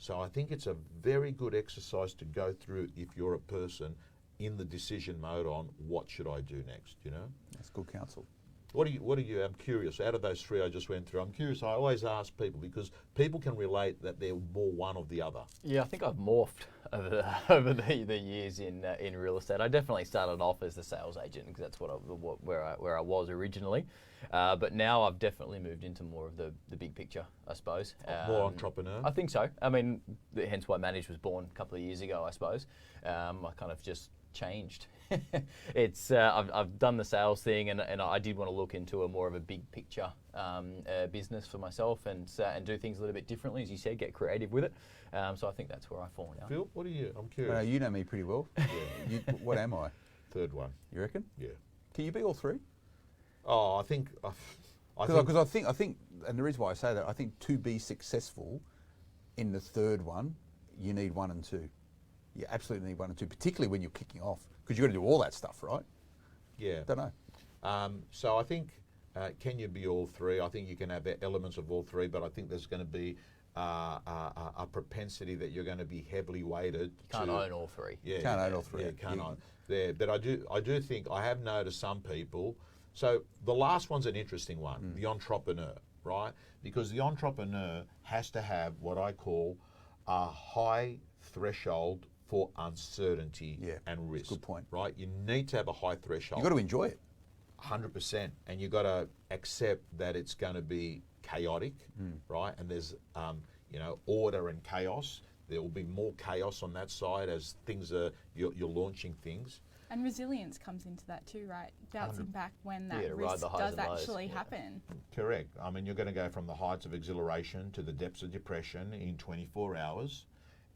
So I think it's a very good exercise to go through if you're a person in the decision mode on what should I do next, you know? That's good counsel. What do you, I'm curious, out of those three I just went through, I'm curious, I always ask people because people can relate that they're more one or the other. Yeah, I think I've morphed over the years in real estate. I definitely started off as the sales agent because that's where I was originally, but now I've definitely moved into more of the big picture, I suppose. More entrepreneur? I think so. I mean, hence why Manage was born a couple of years ago, I suppose. I kind of just changed. It's I've done the sales thing, and I did want to look into a more of a big picture business for myself and do things a little bit differently, as you said, get creative with it. So I think that's where I fall now. Phil, what are you? I'm curious. You know me pretty well. Yeah. What am I? Third one. You reckon? Yeah. Can you be all three? Oh, I think, Because I think, and the reason why I say that, I think to be successful in the third one, you need 1 and 2. You absolutely need 1 and 2, particularly when you're kicking off, because you've got to do all that stuff, right? Yeah. Don't know. So I think, can you be all three? I think you can have elements of all three, but I think there's going to be a propensity that you're going to be heavily weighted. Can't own all three. Yeah, Can't own all three. Yeah, can't own. Yeah, but I do think I have noticed some people. So the last one's an interesting one, the entrepreneur, right? Because the entrepreneur has to have what I call a high threshold for uncertainty and risk. Good point. Right? You need to have a high threshold. You've got to enjoy it. 100%. And you've got to accept that it's going to be chaotic, right? And there's, order and chaos. There will be more chaos on that side as things are, you're launching things. And resilience comes into that too, right? Bouncing back when that ride risk the highs does and lows. actually happen. Correct. I mean, you're going to go from the heights of exhilaration to the depths of depression in 24 hours.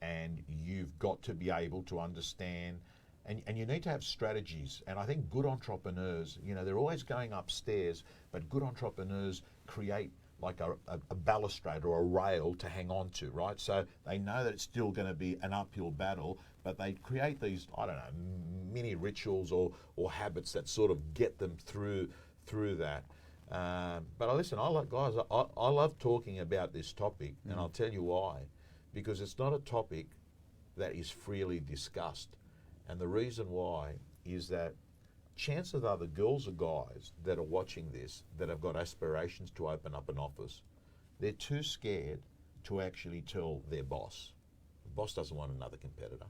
And you've got to be able to understand, and you need to have strategies. And I think good entrepreneurs, they're always going upstairs, but good entrepreneurs create like a balustrade or a rail to hang on to, right? So they know that it's still going to be an uphill battle, but they create these, mini rituals or habits that sort of get them through through that. But listen, I love talking about this topic, and I'll tell you why. Because it's not a topic that is freely discussed. And the reason why is that chances are the girls or guys that are watching this that have got aspirations to open up an office, they're too scared to actually tell their boss. The boss doesn't want another competitor.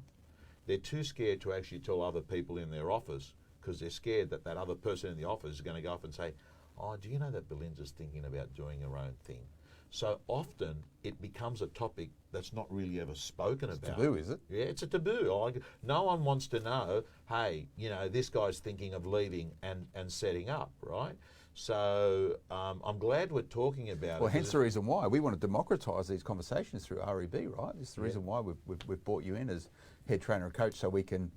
They're too scared to actually tell other people in their office because they're scared that that other person in the office is going to go up and say, oh, do you know that Belinda's thinking about doing her own thing? So often it becomes a topic that's not really ever spoken about. It's taboo, is it? Yeah, it's a taboo. No one wants to know, hey, this guy's thinking of leaving and setting up, right? So I'm glad we're talking about it. Well, hence the reason why we want to democratise these conversations through REB, right? This is the reason why we've brought you in as head trainer and coach, so we can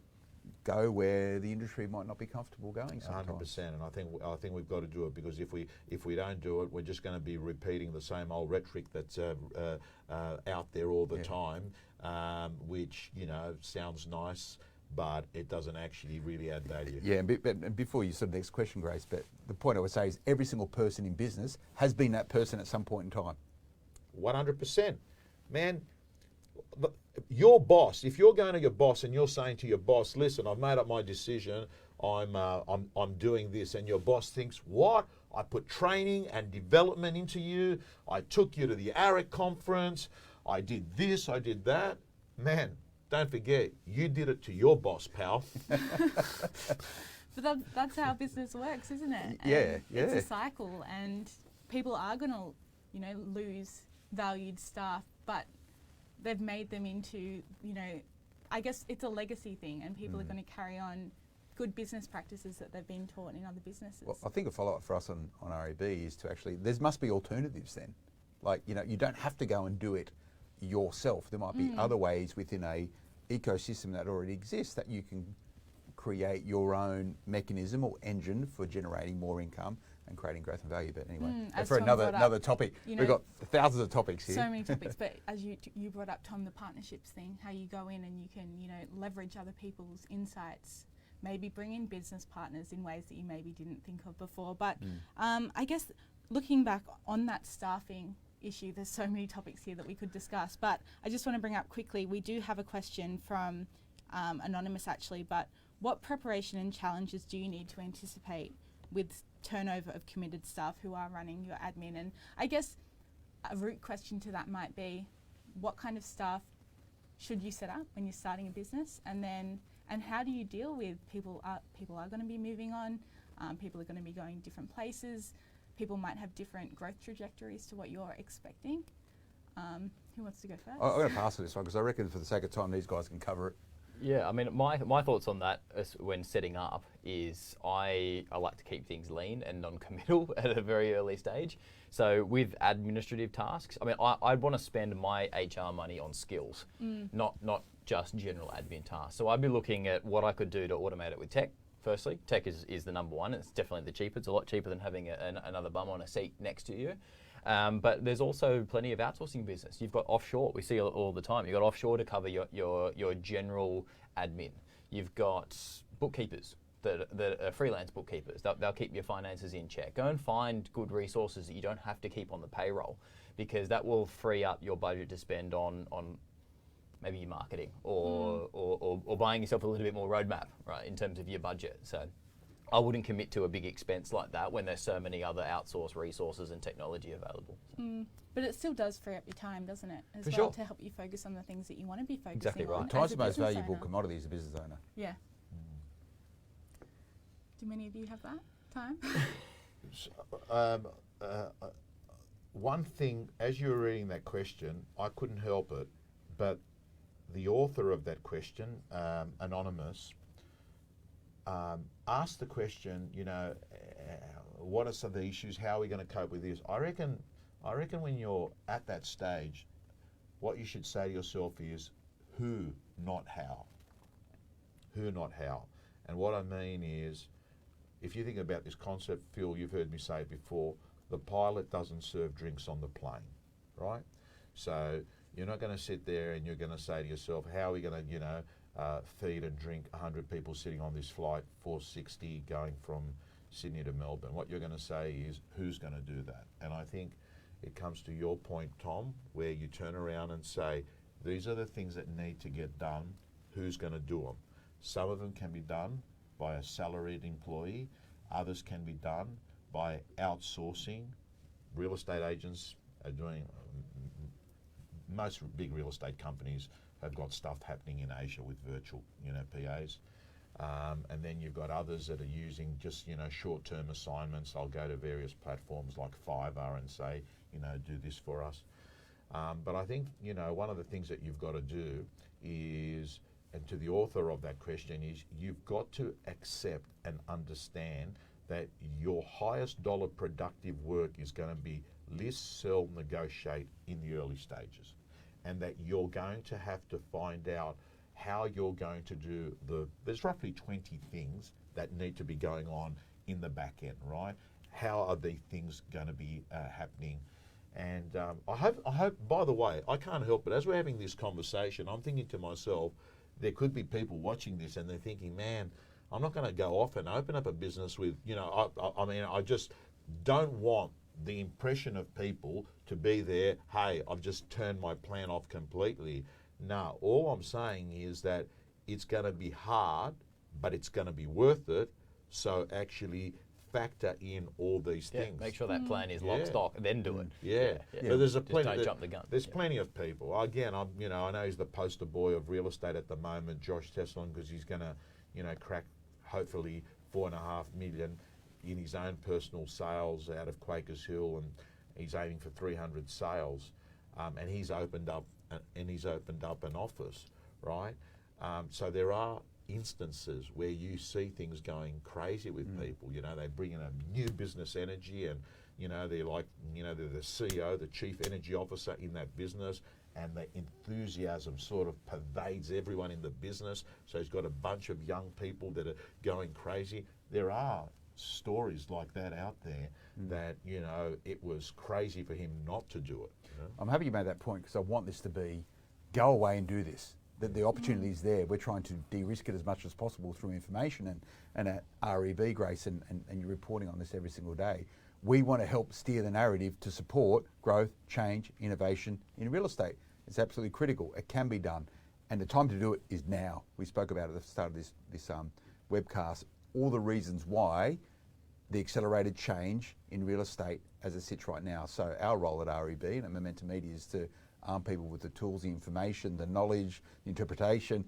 go where the industry might not be comfortable going sometimes. 100%, and I think we've got to do it, because if we don't do it, we're just going to be repeating the same old rhetoric that's out there all the time, which sounds nice, but it doesn't actually really add value. Yeah, and before you sort of next question, Grace, but the point I would say is every single person in business has been that person at some point in time. 100%, man. Your boss, if you're going to your boss and you're saying to your boss, listen, I've made up my decision, I'm doing this, and your boss thinks, what? I put training and development into you, I took you to the ARIC conference, I did this, I did that. Man, don't forget, you did it to your boss, pal. But that's how business works, isn't it? Yeah, yeah. It's a cycle, and people are going to, lose valued staff, but they've made them into, I guess it's a legacy thing, and people are going to carry on good business practices that they've been taught in other businesses. Well, I think a follow-up for us on REB is to actually, there must be alternatives then. Like, you don't have to go and do it yourself. There might be other ways within a ecosystem that already exists that you can create your own mechanism or engine for generating more income and creating growth and value. But anyway, for another topic, we've got thousands of topics here. So many topics, but as you brought up, Tom, the partnerships thing, how you go in and you can, leverage other people's insights, maybe bring in business partners in ways that you maybe didn't think of before. But I guess looking back on that staffing issue, there's so many topics here that we could discuss, but I just want to bring up quickly, we do have a question from Anonymous actually, but what preparation and challenges do you need to anticipate with turnover of committed staff who are running your admin? And I guess a root question to that might be, what kind of staff should you set up when you're starting a business? And how do you deal with people are going to be moving on, people are going to be going different places, people might have different growth trajectories to what you're expecting. Who wants to go first? I'm going to pass this one because I reckon for the sake of time these guys can cover it. Yeah, I mean, my thoughts on that when setting up is I like to keep things lean and non-committal at a very early stage. So with administrative tasks, I mean, I'd want to spend my HR money on skills, not just general admin tasks. So I'd be looking at what I could do to automate it with tech. Firstly, tech is the number one. It's definitely the cheapest. It's a lot cheaper than having another bum on a seat next to you. But there's also plenty of outsourcing business. You've got offshore. We see it all the time. You've got offshore to cover your general admin. You've got bookkeepers that are freelance bookkeepers. They'll keep your finances in check. Go and find good resources that you don't have to keep on the payroll, because that will free up your budget to spend on maybe your marketing or buying yourself a little bit more roadmap, right, in terms of your budget. So I wouldn't commit to a big expense like that when there's so many other outsourced resources and technology available. But it still does free up your time, doesn't it? As For well, sure. to help you focus on the things that you want to be focusing Exactly right. on. Time's as the a most business valuable owner. commodity as a business owner. Yeah. Do many of you have that time? One thing, as you were reading that question, I couldn't help it, but the author of that question, Anonymous, asked the question, what are some of the issues? How are we going to cope with this? I reckon when you're at that stage, what you should say to yourself is who, not how. Who, not how. And what I mean is, if you think about this concept, Phil, you've heard me say it before, the pilot doesn't serve drinks on the plane, right? So you're not going to sit there and you're going to say to yourself, how are we going to, feed and drink 100 people sitting on this flight 460 going from Sydney to Melbourne. What you're going to say is, who's going to do that? And I think it comes to your point, Tom, where you turn around and say, these are the things that need to get done. Who's going to do them? Some of them can be done by a salaried employee. Others can be done by outsourcing. Real estate agents are doing, most big real estate companies have got stuff happening in Asia with virtual, PAs. And then you've got others that are using just, short-term assignments. I'll go to various platforms like Fiverr and say, do this for us. But I think, one of the things that you've got to do is, and to the author of that question is, you've got to accept and understand that your highest dollar productive work is going to be list, sell, negotiate in the early stages. And that you're going to have to find out how you're going to do there's roughly 20 things that need to be going on in the back end, right? How are these things going to be happening? And I hope, by the way, I can't help it, as we're having this conversation, I'm thinking to myself, there could be people watching this and they're thinking, man, I'm not going to go off and open up a business with, I just don't want the impression of people to be there, hey, I've just turned my plan off completely. No, all I'm saying is that it's going to be hard, but it's going to be worth it. So actually factor in all these things. Make sure that plan is lock, stock, then do it. Yeah. But there's don't jump the gun. There's plenty of people. Again, I know he's the poster boy of real estate at the moment, Josh Teslin, because he's going to, crack hopefully 4.5 million in his own personal sales out of Quakers Hill, and he's aiming for 300 sales, and he's opened up an office, right? So there are instances where you see things going crazy with people. They bring in a new business energy, and they're like, they're the CEO, the chief energy officer in that business, and the enthusiasm sort of pervades everyone in the business. So he's got a bunch of young people that are going crazy. There are stories like that out there that, it was crazy for him not to do it. I'm happy you made that point, because I want this to be, go away and do this. The opportunity is there. We're trying to de-risk it as much as possible through information and at REB, Grace, and you're reporting on this every single day. We want to help steer the narrative to support growth, change, innovation in real estate. It's absolutely critical. It can be done. And the time to do it is now. We spoke about it at the start of this webcast, all the reasons why the accelerated change in real estate as it sits right now. So our role at REB and at Momentum Media is to arm people with the tools, the information, the knowledge, the interpretation,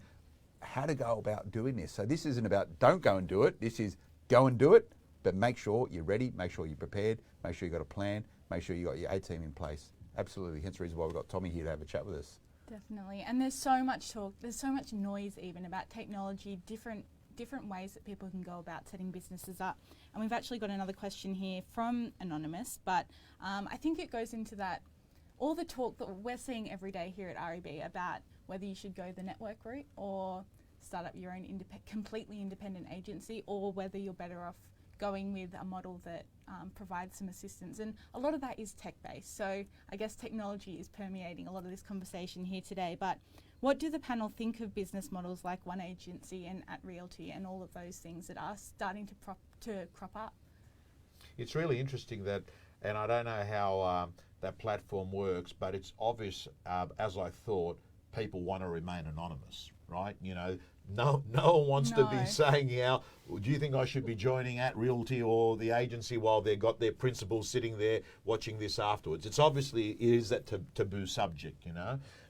how to go about doing this. So this isn't about don't go and do it. This is go and do it, but make sure you're ready, make sure you're prepared, make sure you've got a plan, make sure you've got your A team in place. Absolutely. Hence the reason why we've got Tommy here to have a chat with us. Definitely. And there's so much talk, there's so much noise even about technology, different ways that people can go about setting businesses up. And we've actually got another question here from Anonymous, but I think it goes into that, all the talk that we're seeing every day here at REB about whether you should go the network route or start up your own completely independent agency, or whether you're better off going with a model that provides some assistance. And a lot of that is tech-based. So I guess technology is permeating a lot of this conversation here today. But what do the panel think of business models like One Agency and At Realty and all of those things that are starting to crop up? It's really interesting that, and I don't know how that platform works, but it's obvious, as I thought, people want to remain anonymous, right? No one wants to be saying, do you think I should be joining At Realty or the agency while they've got their principals sitting there watching this afterwards? It's obviously, it is that taboo subject,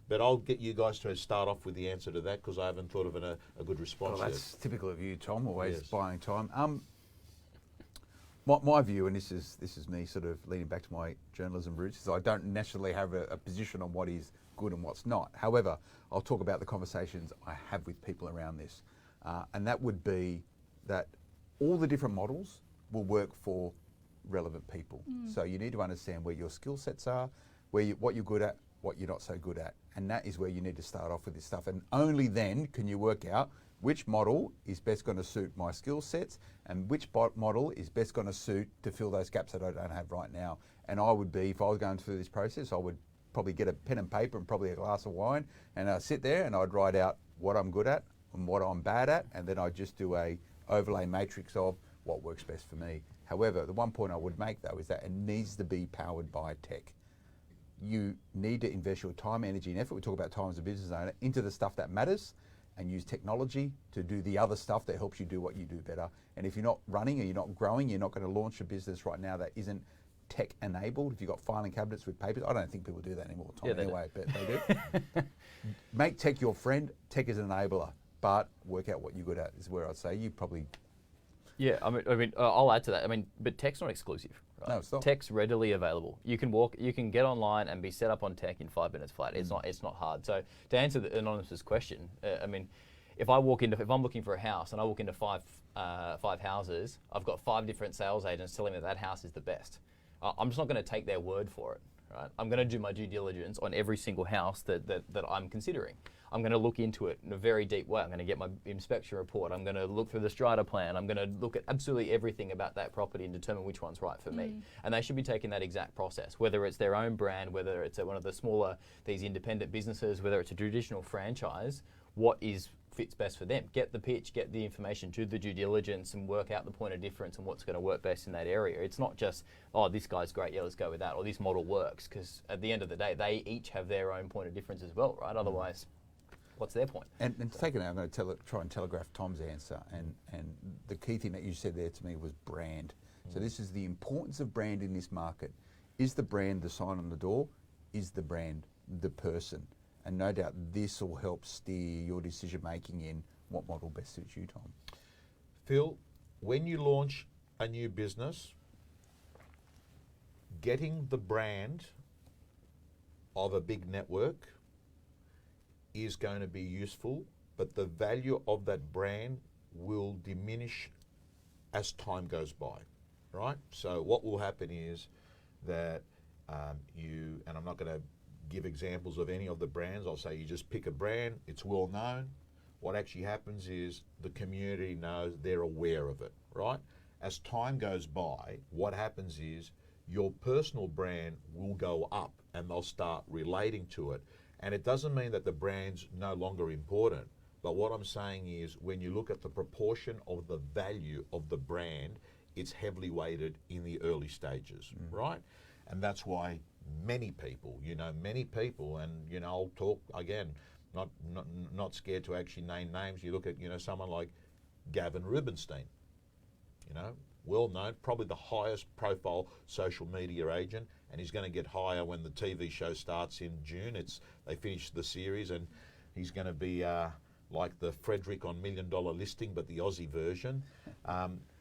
But I'll get you guys to start off with the answer to that, because I haven't thought of a good response Well, that's typical of you, Tom, always buying time. My view, and this is me sort of leaning back to my journalism roots, is I don't necessarily have a position on what is good and what's not. However, I'll talk about the conversations I have with people around this. And that would be that all the different models will work for relevant people. So you need to understand where your skill sets are, what you're good at, what you're not so good at. And that is where you need to start off with this stuff. And only then can you work out which model is best going to suit my skill sets and which model is best going to suit to fill those gaps that I don't have right now. And I would be, if I was going through this process, I would probably get a pen and paper and probably a glass of wine, and I'd sit there and I'd write out what I'm good at and what I'm bad at, and then I'd just do a overlay matrix of what works best for me. However, the one point I would make though is that it needs to be powered by tech. You need to invest your time, energy and effort, we talk about time as a business owner, into the stuff that matters and use technology to do the other stuff that helps you do what you do better. And if you're not running or you're not growing, you're not going to launch a business right now that isn't tech enabled. If you've got filing cabinets with papers, I don't think people do that anymore, Tom, anyway, but they do. Make tech your friend. Tech is an enabler, but work out what you're good at is where I'd say you probably... Yeah, I mean, I'll add to that. I mean, but tech's not exclusive. Right? No, it's not. Tech's readily available. You can get online and be set up on tech in 5 minutes flat. It's not hard. So to answer the anonymous question, I mean, if I'm looking for a house and I walk into five houses, I've got 5 different sales agents telling me that house is the best. I'm just not going to take their word for it. Right? I'm going to do my due diligence on every single house that I'm considering. I'm going to look into it in a very deep way. I'm going to get my inspection report. I'm going to look through the strata plan. I'm going to look at absolutely everything about that property and determine which one's right for me. And they should be taking that exact process, whether it's their own brand, whether it's one of the smaller, these independent businesses, whether it's a traditional franchise, what fits best for them. Get the pitch, get the information, do the due diligence and work out the point of difference and what's going to work best in that area. It's not just, oh, this guy's great, yeah, let's go with that, or this model works, because at the end of the day, they each have their own point of difference as well, right? Otherwise, what's their point? And to take it out, I'm going to try and telegraph Tom's answer. And the key thing that you said there to me was brand. So this is the importance of brand in this market. Is the brand the sign on the door? Is the brand the person? And no doubt this will help steer your decision making in what model best suits you, Tom. Phil, when you launch a new business, getting the brand of a big network is going to be useful, but the value of that brand will diminish as time goes by, right? So what will happen is that and I'm not going to give examples of any of the brands, I'll say you just pick a brand, it's well known. What actually happens is the community knows, they're aware of it, right? As time goes by, what happens is your personal brand will go up and they'll start relating to it. And it doesn't mean that the brand's no longer important, but what I'm saying is when you look at the proportion of the value of the brand, it's heavily weighted in the early stages, right? And that's why many people, and I'll talk again, not scared to actually name names. You look at, someone like Gavin Rubinstein, well known, probably the highest profile social media agent, and he's going to get higher when the TV show starts in June. They finish the series, and he's going to be like the Frederick on $1 Million Listing, but the Aussie version.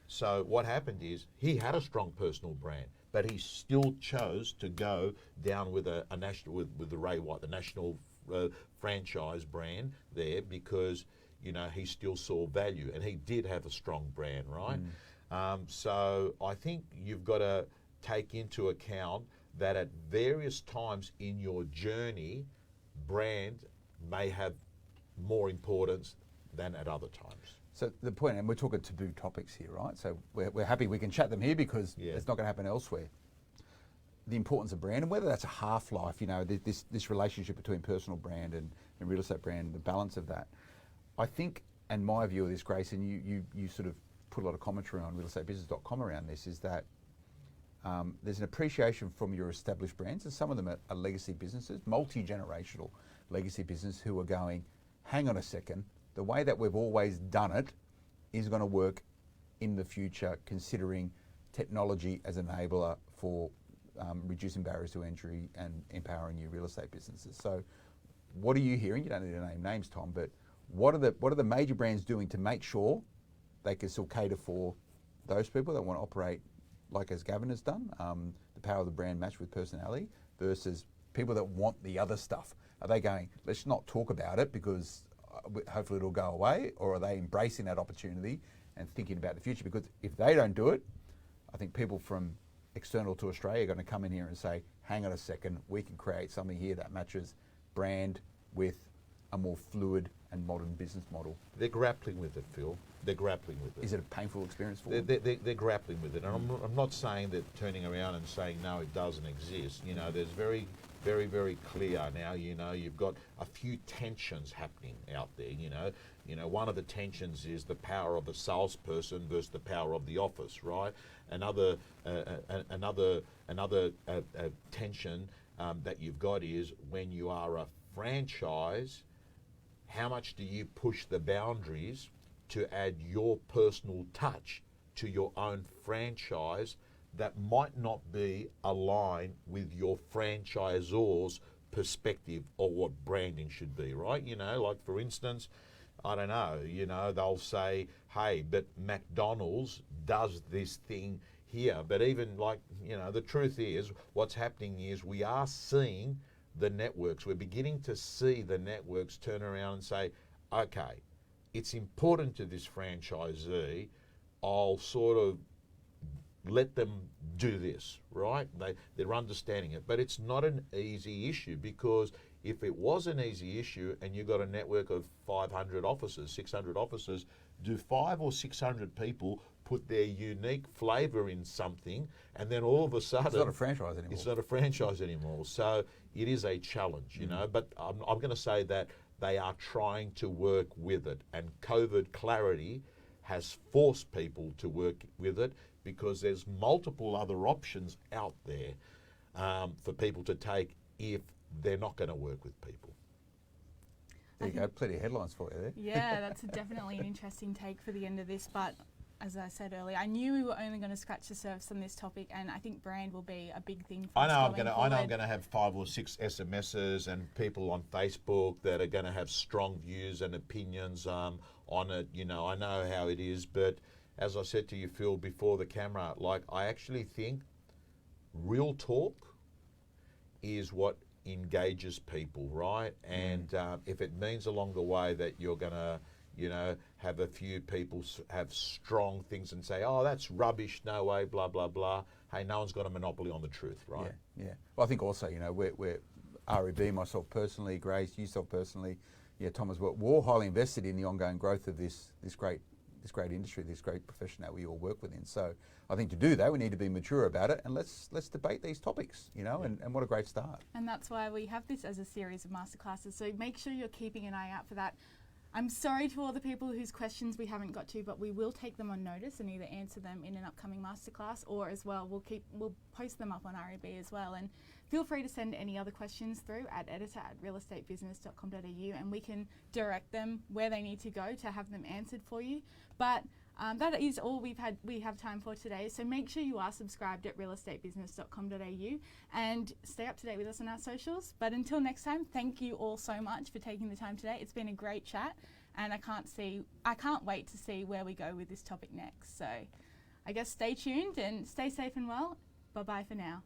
So what happened is he had a strong personal brand, but he still chose to go down with a national with the Ray White, the national franchise brand there, because he still saw value, and he did have a strong brand, right? So I think you've got to take into account that at various times in your journey, brand may have more importance than at other times. So the point, and we're talking taboo topics here, right? So we're happy we can chat them here because it's not going to happen elsewhere. The importance of brand, and whether that's a half-life, this relationship between personal brand and real estate brand, the balance of that. I think, and my view of this, Grace, and you sort of put a lot of commentary on realestatebusiness.com around this, is that there's an appreciation from your established brands, and some of them are legacy businesses, multi-generational legacy business, who are going, hang on a second, the way that we've always done it is going to work in the future, considering technology as an enabler for reducing barriers to entry and empowering new real estate businesses. So what are you hearing? You don't need to name names, Tom, but what are the major brands doing to make sure they can still cater for those people that want to operate like as Gavin has done, the power of the brand matched with personality, versus people that want the other stuff? Are they going, let's not talk about it because hopefully it'll go away, or are they embracing that opportunity and thinking about the future? Because if they don't do it, I think people from external to Australia are going to come in here and say, hang on a second, we can create something here that matches brand with a more fluid and modern business model. They're grappling with it, Phil. They're grappling with it. Is it a painful experience for them? They're grappling with it. And I'm not saying that turning around and saying, no, it doesn't exist. There's very, very, very clear now. You've got a few tensions happening out there. One of the tensions is the power of the salesperson versus the power of the office, right? Another tension that you've got is when you are a franchise, how much do you push the boundaries to add your personal touch to your own franchise that might not be aligned with your franchisor's perspective or what branding should be, right? Like for instance, I don't know, they'll say, hey, but McDonald's does this thing here. But even the truth is, what's happening is we are seeing the networks. We're beginning to see the networks turn around and say, okay, it's important to this franchisee, I'll sort of let them do this, right? They're understanding it. But it's not an easy issue, because if it was an easy issue and you've got a network of 500 offices, 600 offices, do 500 or 600 people put their unique flavour in something, and then all of a sudden... It's not a franchise anymore. It's not a franchise anymore. So it is a challenge, but I'm going to say that they are trying to work with it, and COVID clarity has forced people to work with it, because there's multiple other options out there for people to take if they're not going to work with people. There you go, plenty of headlines for you there. Yeah, that's definitely an interesting take for the end of this. But as I said earlier, I knew we were only going to scratch the surface on this topic, and I think brand will be a big thing for us going forward. I'm going to have 5 or 6 SMSs and people on Facebook that are going to have strong views and opinions on it. I know how it is, but as I said to you, Phil, before the camera, I actually think real talk is what engages people, right? And if it means along the way that you're going to, have a few people have strong things and say, oh, that's rubbish, no way, blah, blah, blah. Hey, no one's got a monopoly on the truth, right? Yeah. Well, I think also, we're REB, myself personally, Grace, yourself personally, Thomas, we're all highly invested in the ongoing growth of this great industry, this great profession that we all work within. So I think to do that, we need to be mature about it, and let's debate these topics, and what a great start. And that's why we have this as a series of masterclasses. So make sure you're keeping an eye out for that. I'm sorry to all the people whose questions we haven't got to, but we will take them on notice and either answer them in an upcoming masterclass, or as well, we'll post them up on REB as well. And feel free to send any other questions through at editor@realestatebusiness.com.au, and we can direct them where they need to go to have them answered for you. But that is all we have time for today. So make sure you are subscribed at realestatebusiness.com.au and stay up to date with us on our socials. But until next time, thank you all so much for taking the time today. It's been a great chat, and I can't wait to see where we go with this topic next. So I guess stay tuned and stay safe and well. Bye-bye for now.